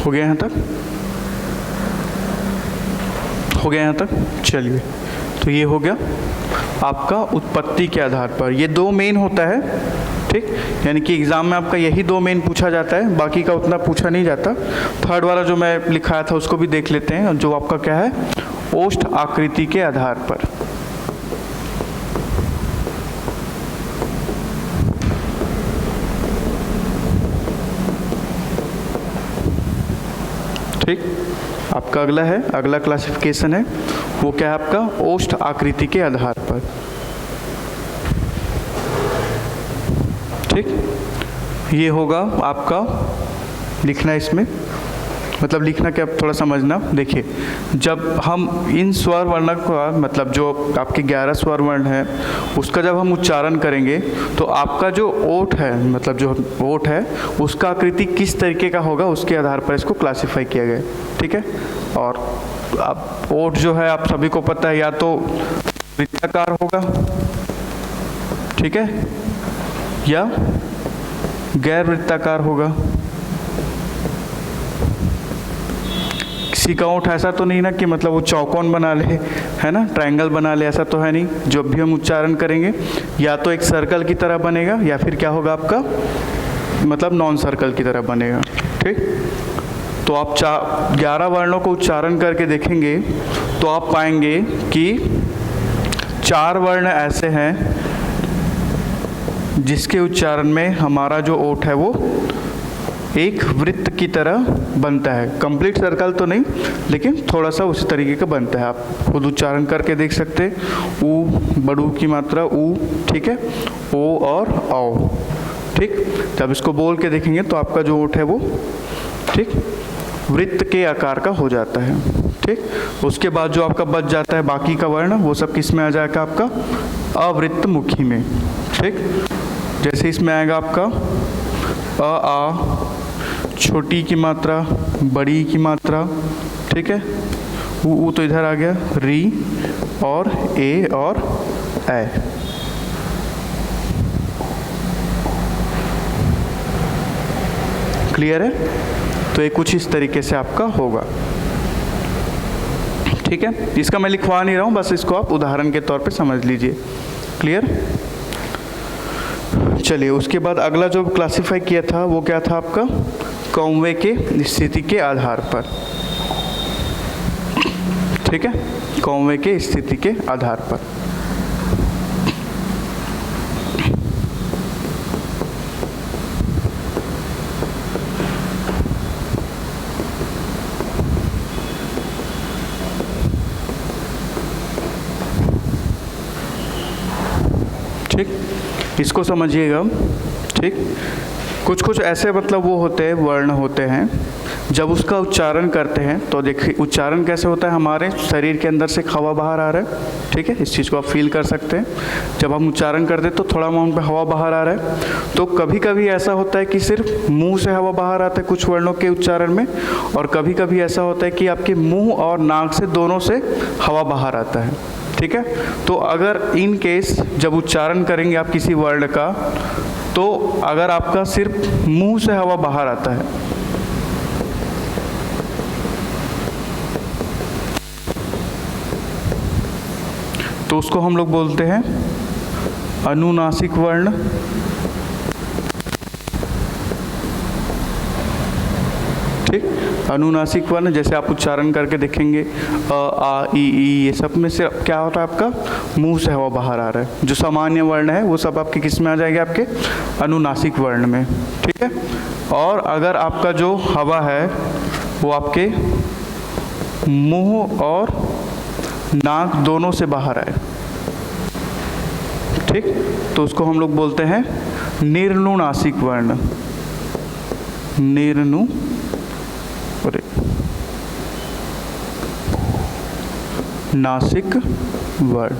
हो गया यहाँ तक? चलिए, तो ये हो गया आपका उत्पत्ति के आधार पर। ये 2 मेन होता है। ठीक, यानी कि एग्ज़ाम में आपका यही 2 मेन पूछा जाता है, बाकी का उतना पूछा नहीं जाता। थर्ड वाला जो मैं लिखाया था उसको भी देख लेते हैं, जो आपका क्या है, ओष्ठ आकृति के आधार पर। ठीक, आपका अगला क्लासिफिकेशन है, वो क्या है आपका, ओष्ठ आकृति के आधार पर। ठीक, ये होगा आपका लिखना। इसमें मतलब लिखना क्या, थोड़ा समझना। देखिए, जब हम इन स्वर वर्ण का मतलब जो आपके 11 स्वर वर्ण है उसका जब हम उच्चारण करेंगे तो आपका जो ओठ है, मतलब जो ओठ है उसका आकृति किस तरीके का होगा उसके आधार पर इसको क्लासिफाई किया गया। ठीक है, और अब ओठ जो है आप सभी को पता है, या तो वृत्ताकार होगा, ठीक है, या गैर वृत्ताकार होगा। किसी का ओठ ऐसा तो नहीं ना कि मतलब वो चौकोन बना ले, है ना, ट्रायंगल बना ले, ऐसा तो है नहीं। जब भी हम उच्चारण करेंगे या तो एक सर्कल की तरह बनेगा या फिर क्या होगा आपका, मतलब नॉन सर्कल की तरह बनेगा। ठीक, तो आप 11 वर्णों को उच्चारण करके देखेंगे तो आप पाएंगे कि 4 वर्ण ऐसे हैं जिसके उच्चारण में हमारा जो ओठ है वो एक वृत्त की तरह बनता है। कंप्लीट सर्कल तो नहीं, लेकिन थोड़ा सा उसी तरीके का बनता है। आप खुद उच्चारण करके देख सकते हैं। ऊ, बड़ू की मात्रा ऊ, ठीक है, ओ और औ, ठीक। जब इसको बोल के देखेंगे तो आपका जो ओठ है वो, ठीक, वृत्त के आकार का हो जाता है, ठीक। उसके बाद जो आपका बच जाता है बाकी का वर्ण, वो सब किस में आ जाएगा आपका, अवृत्त मुखी में, ठीक। जैसे इसमें आएगा आपका अ, आ, छोटी की मात्रा, बड़ी की मात्रा, ठीक है। ऊ तो इधर आ गया, री और ए और ए। क्लियर है? तो ये कुछ इस तरीके से आपका होगा, ठीक है। इसका मैं लिखवा नहीं रहा हूँ, बस इसको आप उदाहरण के तौर पे समझ लीजिए। क्लियर? चलिए, उसके बाद अगला जो क्लासिफाई किया था वो क्या था आपका, कौवे के स्थिति के आधार पर, ठीक है, कौवे के स्थिति के आधार पर। ठीक, इसको समझिएगा, ठीक। कुछ कुछ ऐसे मतलब वो होते हैं, वर्ण होते हैं, जब उसका उच्चारण करते हैं तो देखिए उच्चारण कैसे होता है, हमारे शरीर के अंदर से हवा बाहर आ रहा है, ठीक है। इस चीज़ को आप फील कर सकते हैं। जब हम उच्चारण करते हैं तो थोड़ा अमाउंट में हवा बाहर आ रहा है। तो कभी कभी ऐसा होता है कि सिर्फ मुंह से हवा बाहर आता है कुछ वर्णों के उच्चारण में, और कभी कभी ऐसा होता है कि आपके मुंह और नाक से दोनों से हवा बाहर आता है, ठीक है। तो अगर इन केस जब उच्चारण करेंगे आप किसी वर्ण का, तो अगर आपका सिर्फ मुंह से हवा बाहर आता है, तो उसको हम लोग बोलते हैं अनुनासिक वर्ण, ठीक। अनुनासिक वर्ण जैसे आप उच्चारण करके देखेंगे अ, आ, ई, ये सब में से क्या होता है, आपका मुंह से हवा बाहर आ रहा है। जो सामान्य वर्ण है वो सब आपके किस में आ जाएंगे, आपके अनुनासिक वर्ण में, ठीक है। और अगर आपका जो हवा है वो आपके मुंह और नाक दोनों से बाहर आए, ठीक, तो उसको हम लोग बोलते हैं निर्नुनासिक वर्ण, नासिक वर्ण।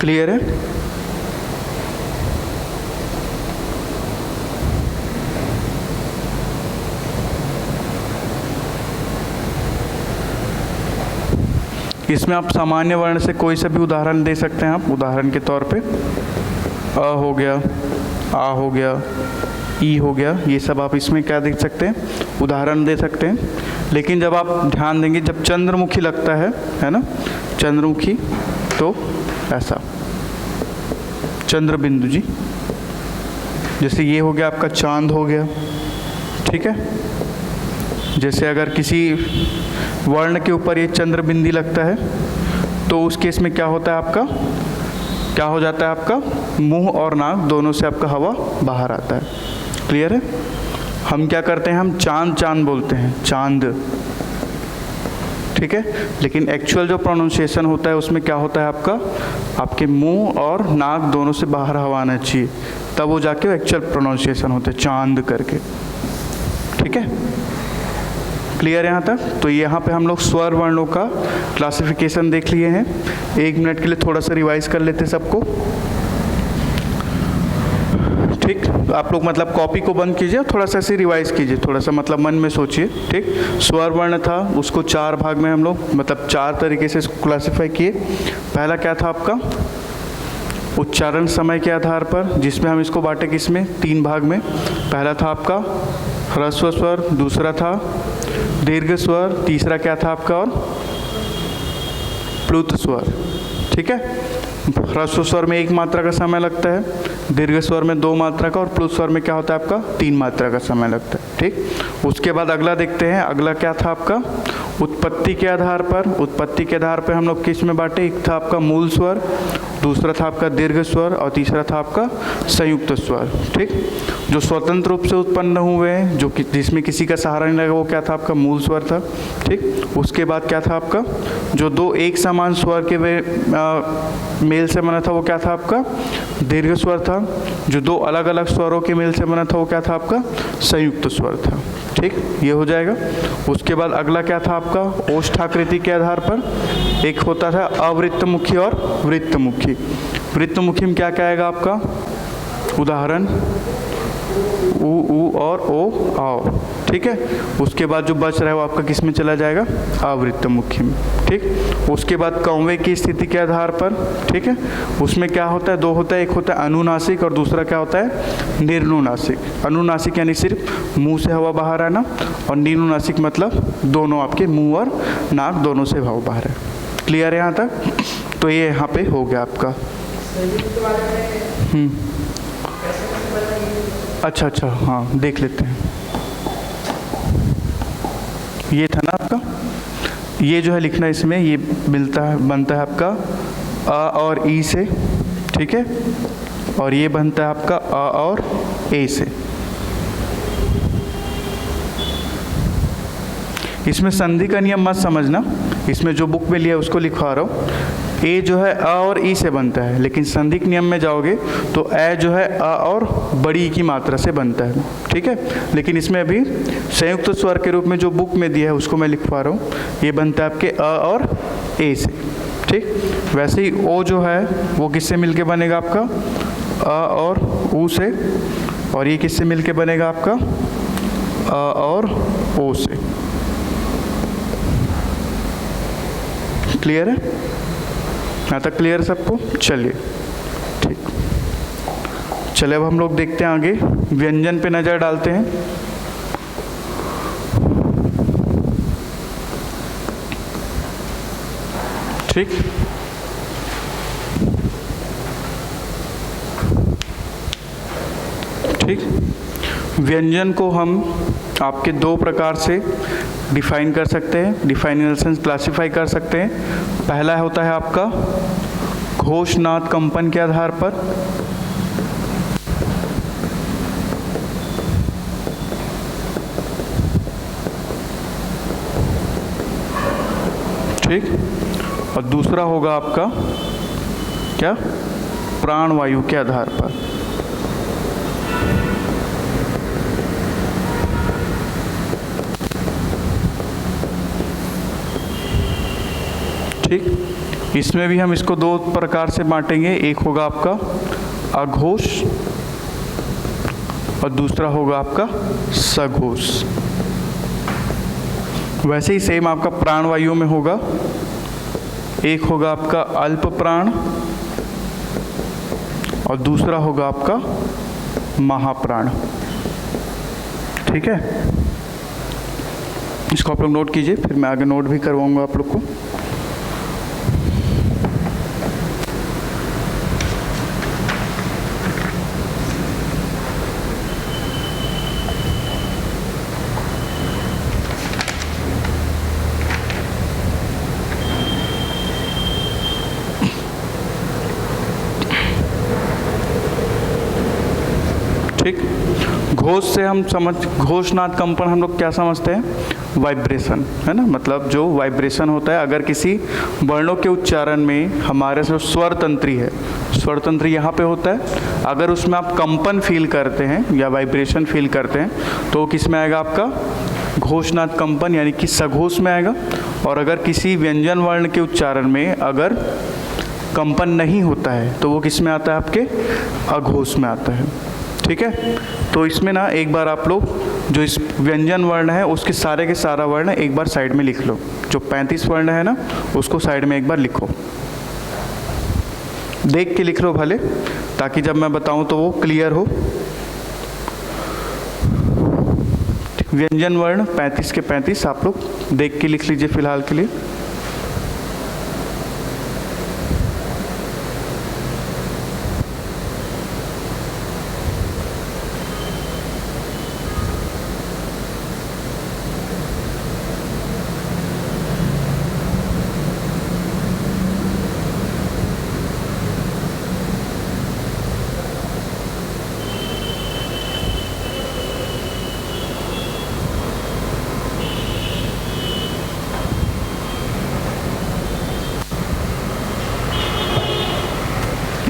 क्लियर है? इसमें आप सामान्य वर्ण से कोई सा भी उदाहरण दे सकते हैं। आप उदाहरण के तौर पे अ हो गया, आ हो गया, ई हो गया, ये सब आप इसमें क्या देख सकते हैं, उदाहरण दे सकते हैं। लेकिन जब आप ध्यान देंगे, जब चंद्रमुखी लगता है ना, चंद्रमुखी, तो ऐसा चंद्र बिंदु जी, जैसे ये हो गया आपका चांद हो गया, ठीक है। जैसे अगर किसी वर्ण के ऊपर ये चंद्र बिंदी लगता है तो उस केस में क्या होता है, आपका क्या हो जाता है, आपका मुंह और नाक दोनों से आपका हवा बाहर आता है। क्लियर है? हम क्या करते हैं, हम चांद चांद बोलते हैं, चांद, ठीक है। लेकिन एक्चुअल जो प्रोनाउंसिएशन होता है उसमें क्या होता है, आपका आपके मुंह और नाक दोनों से बाहर हवा आना चाहिए, तब वो जाके एक्चुअल प्रोनाउंसिएशन होता है चांद करके, ठीक है। क्लियर है यहाँ तक? तो यहाँ पे हम लोग स्वर वर्णों का क्लासिफिकेशन देख लिए हैं। 1 मिनट के लिए थोड़ा सा रिवाइज कर लेते हैं सबको, ठीक। आप लोग मतलब कॉपी को बंद कीजिए, थोड़ा सा ऐसे रिवाइज कीजिए, थोड़ा सा मतलब मन में सोचिए, ठीक। स्वर वर्ण था, उसको 4 भाग में हम लोग मतलब 4 तरीके से इसको क्लासिफाई किए। पहला क्या था आपका, उच्चारण समय के आधार पर, जिसमें हम इसको बांटे किसमें, 3 भाग में। पहला था आपका ह्रस्व स्वर, दूसरा था दीर्घ स्वर, तीसरा क्या था आपका, और प्लुत स्वर, ठीक है। ह्रस्व स्वर में 1 मात्रा का समय लगता है, दीर्घ स्वर में 2 मात्रा का, और प्लुत स्वर में क्या होता है आपका 3 मात्रा का समय लगता है, ठीक। उसके बाद अगला देखते हैं, अगला क्या था आपका उत्पत्ति के आधार पर हम लोग किस में बांटे, एक था आपका मूल स्वर, दूसरा था आपका दीर्घ स्वर और तीसरा था आपका संयुक्त स्वर। ठीक, जो स्वतंत्र रूप से उत्पन्न हुए हैं, जो जिसमें किसी का सहारा नहीं लगा, वो क्या था आपका मूल स्वर था। ठीक, उसके बाद क्या था आपका, जो दो एक समान स्वर के मेल से बना था वो क्या था आपका दीर्घ स्वर था। जो दो अलग अलग स्वरों के मेल से बना था वो क्या था आपका संयुक्त स्वर था। ठीक, ये हो जाएगा। उसके बाद अगला क्या था आपका, ओष्ठाकृति के आधार पर एक होता था अवृत्तमुखी और वृत्तमुखी। वृत्तमुखी में क्या क्या आएगा आपका, उदाहरण उ और ओ आओ। ठीक है, उसके बाद जो बच रहा है वो आपका किस में चला जाएगा, अवृत्तमुखी में। ठीक, उसके बाद कौवे की स्थिति के आधार पर, ठीक है, उसमें क्या होता है, दो होता है, एक होता है अनुनासिक और दूसरा क्या होता है निर्नुनासिक। अनुनासिक यानी सिर्फ मुंह से हवा बाहर आना, और निर्नुनासिक मतलब दोनों आपके मुंह और नाक दोनों से हवा बाहर है। क्लियर है यहाँ तक? तो ये यहाँ पे हो गया आपका। अच्छा, हाँ देख लेते हैं। ये था ना आपका, ये जो है लिखना इसमें, ये मिलता है बनता है आपका अ और ई से। ठीक है, और ये बनता है आपका अ और ए से। इसमें संधि का नियम मत समझना, इसमें जो बुक में लिया उसको लिखवा रहा हूँ। ए जो है अ और ई से बनता है, लेकिन संधि के नियम में जाओगे तो ए जो है अ और बड़ी ई की मात्रा से बनता है। ठीक है, लेकिन इसमें अभी संयुक्त स्वर के रूप में जो बुक में दिया है उसको मैं लिखवा रहा हूँ। ये बनता है आपके अ और ए से। ठीक, वैसे ही ओ जो है वो किससे मिलके बनेगा आपका अ और ऊ से, और ये किससे मिलके बनेगा आपका अ और ओ से। क्लियर है? यहाँ तक क्लियर सबको? चलिए ठीक, चलिए अब हम लोग देखते हैं आगे, व्यंजन पे नज़र डालते हैं। ठीक, ठीक, व्यंजन को हम आपके दो प्रकार से डिफाइन कर सकते हैं, define in the sense classify कर सकते हैं। पहला होता है आपका घोषनाद कंपन के आधार पर। ठीक, और दूसरा होगा आपका क्या, प्राणवायु के आधार पर। ठीक, इसमें भी हम इसको दो प्रकार से बांटेंगे, एक होगा आपका अघोष और दूसरा होगा आपका सघोष। वैसे ही सेम आपका प्राणवायु में होगा, एक होगा आपका अल्प प्राण और दूसरा होगा आपका महाप्राण। ठीक है, इसको आप लोग नोट कीजिए, फिर मैं आगे नोट भी करवाऊंगा आप लोग को। ठीक, घोष से हम घोषनाद कंपन हम लोग क्या समझते हैं, वाइब्रेशन, है ना, मतलब जो वाइब्रेशन होता है अगर किसी वर्णों के उच्चारण में हमारे जो स्वर तंत्री है, स्वर तंत्र यहाँ पे होता है, अगर उसमें आप कंपन फील करते हैं या वाइब्रेशन फील करते हैं तो किस में आएगा आपका घोषनाद कंपन यानी कि सघोष में आएगा। और अगर किसी व्यंजन वर्ण के उच्चारण में अगर कंपन नहीं होता है तो वो किस में आता है, आपके अघोष में आता है। ठीक है, तो इसमें ना एक बार आप लोग जो इस व्यंजन वर्ण है उसके सारे के सारा वर्ण एक बार साइड में लिख लो, जो 35 वर्ण है ना उसको साइड में एक बार लिखो, देख के लिख लो भले, ताकि जब मैं बताऊं तो वो क्लियर हो। व्यंजन वर्ण 35 के 35 आप लोग देख के लिख लीजिए फिलहाल के लिए।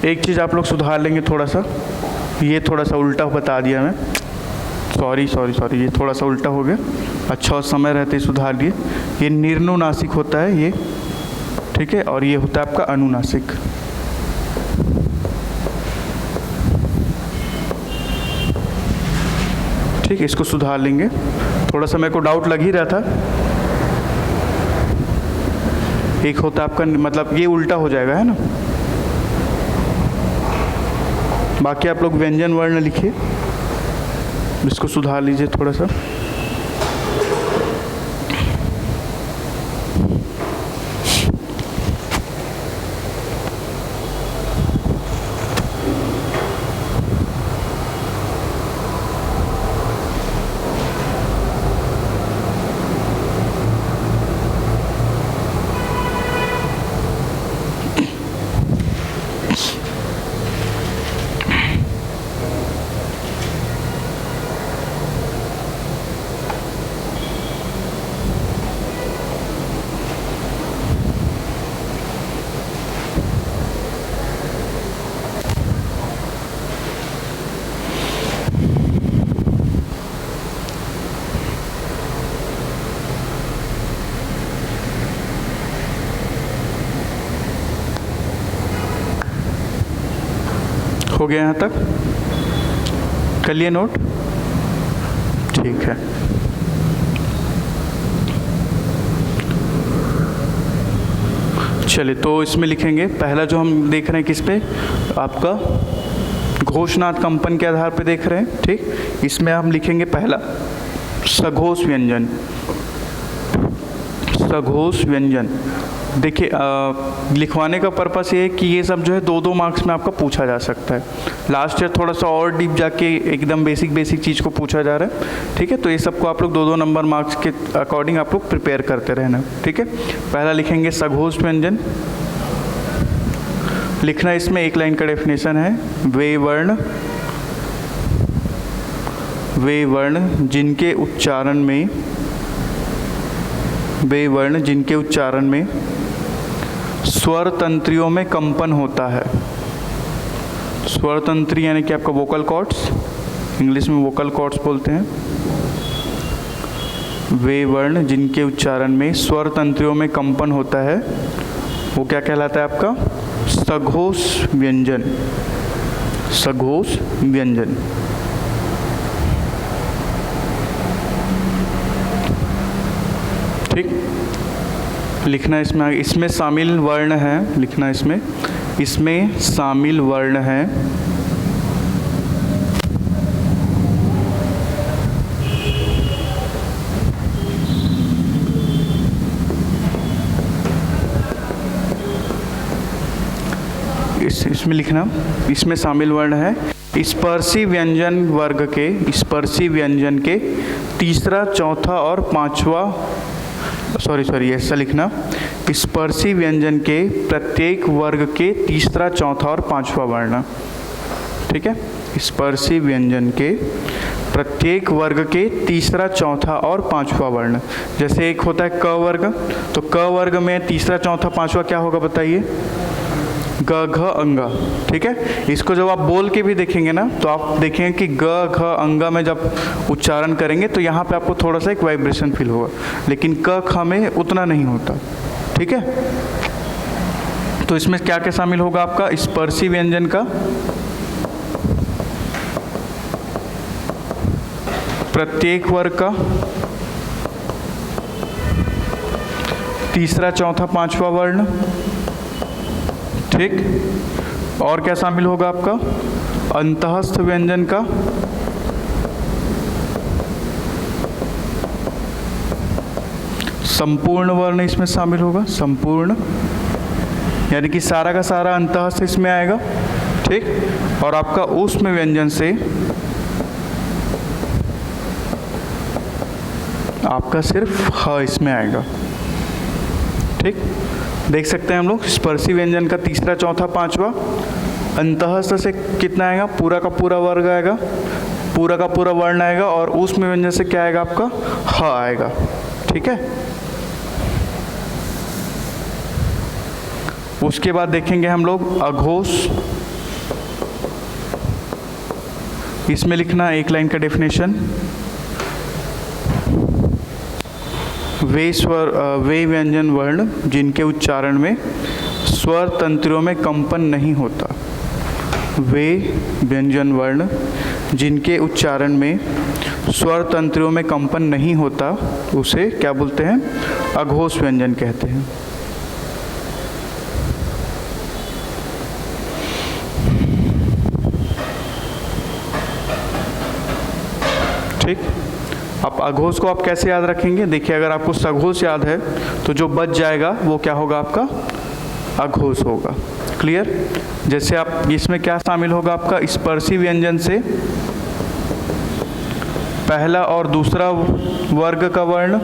एक चीज़ आप लोग सुधार लेंगे थोड़ा सा, ये थोड़ा सा उल्टा बता दिया मैं, सॉरी, ये थोड़ा सा उल्टा हो गया। अच्छा, और समय रहते ही सुधार लिए। ये निर्नुनासिक होता है ये, ठीक है, और ये होता है आपका अनुनासिक। ठीक है, इसको सुधार लेंगे। थोड़ा सा मेरे को डाउट लग ही रहा था। एक होता है आपका, मतलब ये उल्टा हो जाएगा, है ना। बाकी आप लोग व्यंजन वर्ण लिखिए, इसको सुधार लीजिए थोड़ा सा। हो गया यहाँ तक? कर लिए नोट? ठीक है। चलिए, तो इसमें लिखेंगे पहला जो हम देख रहे हैं किस पे, आपका घोषनार्थ कंपन के आधार पे देख रहे हैं, ठीक। इसमें हम लिखेंगे पहला सघोष व्यंजन। सघोष व्यंजन, देखिए लिखवाने का पर्पस ये है कि ये सब जो है 2-2 मार्क्स में आपका पूछा जा सकता है। लास्ट ईयर थोड़ा सा और डीप जाके एकदम बेसिक चीज़ को पूछा जा रहा है, ठीक है। तो ये सबको आप लोग 2-2 नंबर मार्क्स के अकॉर्डिंग आप लोग प्रिपेयर करते रहना, ठीक है। पहला लिखेंगे सघोष व्यंजन। लिखना इसमें एक लाइन का डेफिनेशन है, वे वर्ण जिनके उच्चारण में स्वर तंत्रियों में कंपन होता है। स्वर तंत्री यानी कि आपका वोकल कॉर्ड्स, इंग्लिश में वोकल कॉर्ड्स बोलते हैं। वे वर्ण जिनके उच्चारण में स्वर तंत्रियों में कंपन होता है, वो क्या कहलाता है आपका? सघोष व्यंजन। सघोष व्यंजन, ठीक। लिखना इसमें शामिल वर्ण है, लिखना इसमें शामिल वर्ण है इसमें लिखना, इसमें शामिल वर्ण है स्पर्शी व्यंजन वर्ग के, स्पर्शी व्यंजन के तीसरा, चौथा और पांचवा, सॉरी ऐसा लिखना, स्पर्शी व्यंजन के प्रत्येक वर्ग के तीसरा, चौथा और पांचवा वर्ण, ठीक है। स्पर्शी व्यंजन के प्रत्येक वर्ग के तीसरा, चौथा और पांचवा वर्ण। जैसे एक होता है क वर्ग, तो क वर्ग में तीसरा, चौथा, पांचवा क्या होगा बताइए? ग घ अंग, ठीक है। इसको जब आप बोल के भी देखेंगे ना, तो आप देखेंगे कि ग घ अंग में जब उच्चारण करेंगे तो यहाँ पे आपको थोड़ा सा एक वाइब्रेशन फील होगा, लेकिन क ख में उतना नहीं होता, ठीक है। तो इसमें क्या क्या शामिल होगा आपका? स्पर्शी व्यंजन का प्रत्येक वर्ग का तीसरा, चौथा, पांचवा वर्ण, ठीक। और क्या शामिल होगा आपका? अंतःस्थ व्यंजन का संपूर्ण वर्ण इसमें शामिल होगा, संपूर्ण यानी कि सारा का सारा अंतःस्थ इसमें आएगा, ठीक। और आपका ऊष्म व्यंजन से आपका सिर्फ ह इसमें आएगा, ठीक। देख सकते हैं हम लोग स्पर्शी व्यंजन का तीसरा, चौथा, पांचवा, अंतःस्थ से कितना आएगा? पूरा का पूरा वर्ग आएगा, पूरा का पूरा वर्ण आएगा, और ऊष्म व्यंजन से क्या आएगा आपका? ह आएगा, ठीक है। उसके बाद देखेंगे हम लोग अघोष इसमें लिखना एक लाइन का डेफिनेशन, वे व्यंजन वर्ण जिनके उच्चारण में स्वर तंत्रियों में कंपन नहीं होता। वे व्यंजन वर्ण जिनके उच्चारण में स्वर तंत्रियों में कंपन नहीं होता उसे क्या बोलते हैं? अघोष व्यंजन कहते हैं। ठीक, अब अघोष को आप कैसे याद रखेंगे? देखिए, अगर आपको सघोष याद है तो जो बच जाएगा वो क्या होगा? आपका अघोष होगा। क्लियर? जैसे आप इसमें क्या शामिल होगा? आपका स्पर्शी व्यंजन से पहला और दूसरा वर्ग का वर्ण,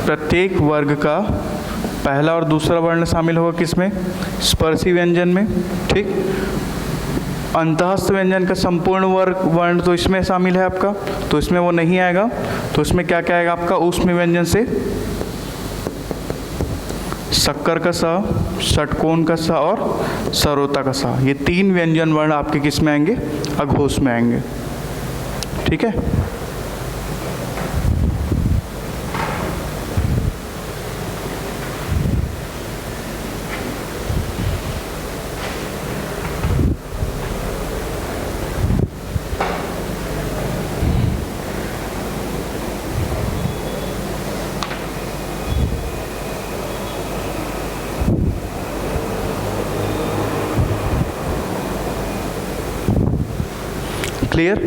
प्रत्येक वर्ग का पहला और दूसरा वर्ण शामिल होगा किसमें? स्पर्शी व्यंजन में। ठीक, अंतःस्थ व्यंजन का संपूर्ण वर्ण तो इसमें शामिल है आपका, तो इसमें वो नहीं आएगा। तो इसमें क्या क्या आएगा आपका? ऊष्म व्यंजन से शक्कर का स, षटकोण का स और सरोता का स, ये तीन व्यंजन वर्ण आपके किस में आएंगे? अघोष में आएंगे। ठीक है, क्लियर?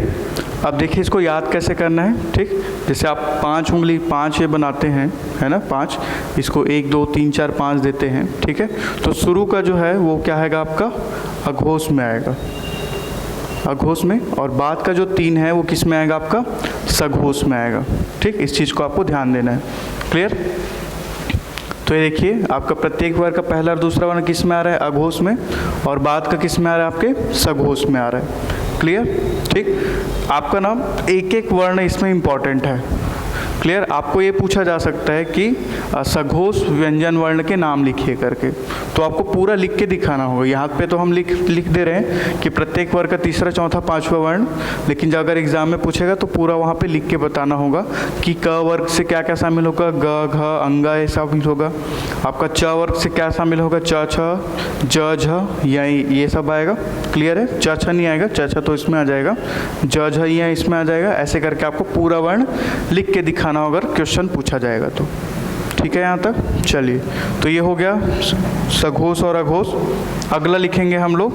अब देखिए इसको याद कैसे करना है। ठीक, जैसे आप 5 उंगली 5 ये बनाते हैं, है ना, 5, इसको 1 2 3 4 5 देते हैं। ठीक है, तो शुरू का जो है वो क्या आएगा आपका? अघोष में आएगा, अघोष में, और बाद का जो 3 है वो किस में आएगा? आपका सघोष में आएगा। ठीक, इस चीज़ को आपको ध्यान देना है। क्लियर? तो ये देखिए आपका प्रत्येक वर्ग का पहला और दूसरा वर्ण किस में आ रहा है? अघोष में, और बाद का किस में आ रहा है? आपके सघोष में आ रहा है। क्लियर? ठीक, आपका नाम एक एक वर्ण इसमें इम्पॉर्टेंट है। क्लियर? आपको ये पूछा जा सकता है कि सघोष व्यंजन वर्ण के नाम लिखिए करके, तो आपको पूरा लिख के दिखाना होगा। यहाँ पे तो हम लिख दे रहे हैं कि प्रत्येक वर्ग का तीसरा चौथा पांचवा वर्ण, लेकिन जब अगर एग्जाम में पूछेगा तो पूरा वहाँ पे लिख के बताना होगा कि क वर्ग से क्या क्या शामिल होगा? ग घ अंगा ये शामिल होगा। आपका च वर्ग से क्या शामिल होगा? च छ ज झ ये सब आएगा। क्लियर है? च छ नहीं आएगा, च छ तो इसमें आ जाएगा, ज झ या इसमें आ जाएगा। ऐसे करके आपको पूरा वर्ण लिख के दिखाना होगा, अगर क्वेश्चन पूछा जाएगा तो। ठीक है यहाँ तक? चलिए, तो ये हो गया सघोष और अघोष। अगला लिखेंगे हम लोग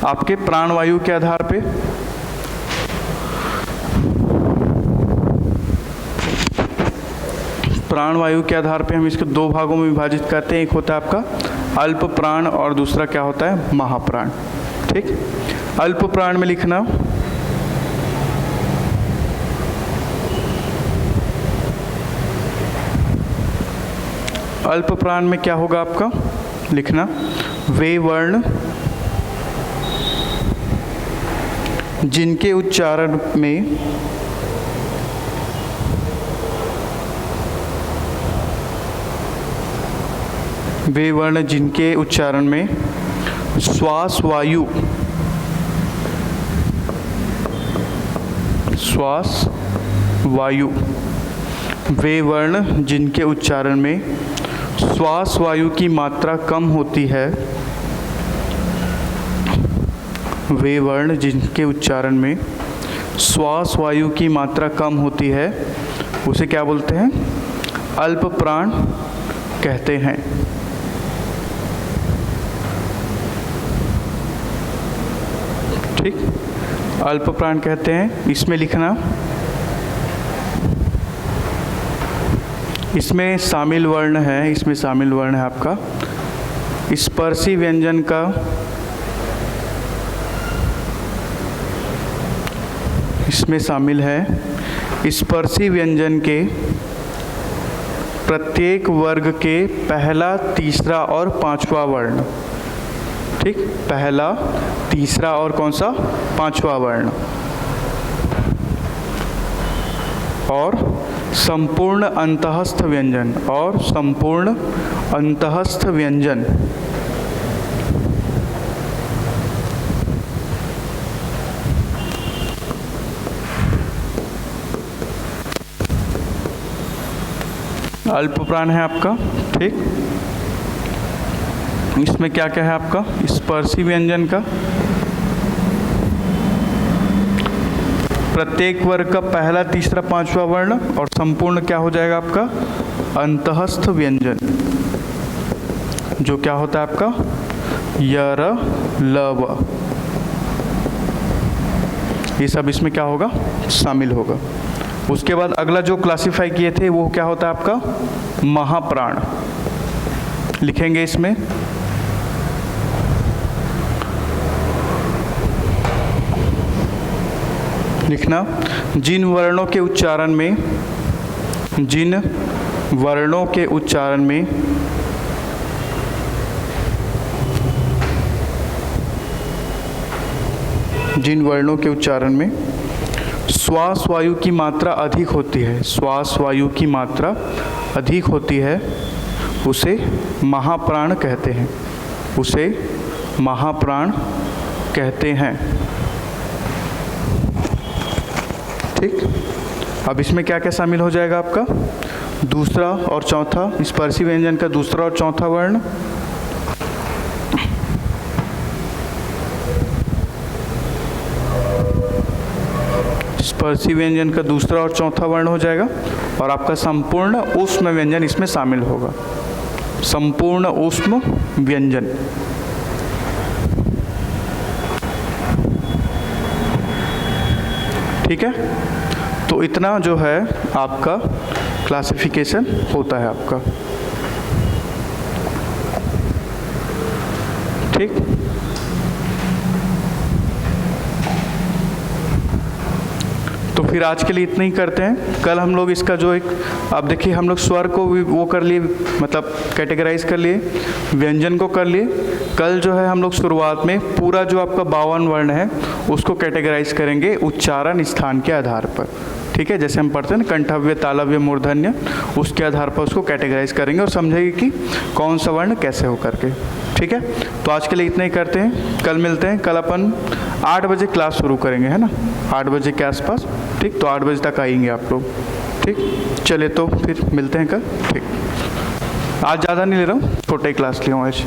आपके प्राणवायु के आधार पे। प्राणवायु के आधार पे हम इसको 2 भागों में विभाजित करते हैं। एक होता है आपका अल्प प्राण और दूसरा क्या होता है? महाप्राण। ठीक, अल्प प्राण में लिखना अल्प प्राण में क्या होगा आपका? लिखना वे वर्ण जिनके उच्चारण में वे वर्ण जिनके उच्चारण में श्वास वायु वे वर्ण जिनके उच्चारण में श्वास वायु की मात्रा कम होती है, वे वर्ण जिनके उच्चारण में श्वास वायु की मात्रा कम होती है उसे क्या बोलते हैं? अल्प प्राण कहते हैं। ठीक, अल्प प्राण कहते हैं। इसमें लिखना इसमें शामिल वर्ण है आपका स्पर्शी व्यंजन का इसमें शामिल है स्पर्शी व्यंजन के प्रत्येक वर्ग के पहला, तीसरा और पांचवा वर्ण। ठीक, पहला, तीसरा और कौन सा? पांचवा वर्ण। और संपूर्ण अंतःस्थ व्यंजन अल्प प्राण है आपका, ठीक। इसमें क्या क्या है आपका, स्पर्शी व्यंजन का प्रत्येक वर्ग का पहला, तीसरा, पांचवा वर्ण, और संपूर्ण क्या हो जाएगा आपका, अंतःस्थ व्यंजन, जो क्या होता है आपका य, र, ल, व, ये सब इसमें क्या होगा, शामिल होगा। उसके बाद अगला जो क्लासिफाई किए थे वो क्या होता है आपका महाप्राण। लिखेंगे इसमें लिखना, जिन वर्णों के उच्चारण में, जिन वर्णों के उच्चारण में जिन वर्णों के उच्चारण में श्वास वायु की मात्रा अधिक होती है, श्वास वायु की मात्रा अधिक होती है, उसे महाप्राण कहते हैं, उसे महाप्राण कहते हैं, ठीक। अब इसमें क्या क्या शामिल हो जाएगा आपका, दूसरा और चौथा, स्पर्शी व्यंजन का दूसरा और चौथा वर्ण, स्पर्शी व्यंजन का दूसरा और चौथा वर्ण हो जाएगा, और आपका संपूर्ण ऊष्म व्यंजन इसमें शामिल होगा, संपूर्ण ऊष्म व्यंजन, ठीक है। तो इतना जो है आपका क्लासिफिकेशन होता है आपका, ठीक। तो फिर आज के लिए इतना ही करते हैं। कल हम लोग इसका जो एक, आप देखिए हम लोग स्वर को भी वो कर लिए, मतलब कैटेगराइज कर लिए, व्यंजन को कर लिए। कल जो है हम लोग शुरुआत में पूरा जो आपका 52 वर्ण है उसको कैटेगराइज करेंगे उच्चारण स्थान के आधार पर, ठीक है। जैसे हम पढ़ते हैं ना कंठव्य, तालव्य, मूर्धन्य, उसके आधार पर उसको कैटेगराइज करेंगे और समझेंगे कि कौन सा वर्ण कैसे हो करके, ठीक है। तो आज के लिए इतना ही करते हैं, कल मिलते हैं। कल अपन 8 बजे क्लास शुरू करेंगे, है ना, 8 बजे के आसपास, ठीक। तो 8 बजे तक आएंगे आप लोग, ठीक। चले तो फिर मिलते हैं कल, ठीक। आज ज़्यादा नहीं ले रहा हूँ, छोटा ही क्लास लिया हूँ आज।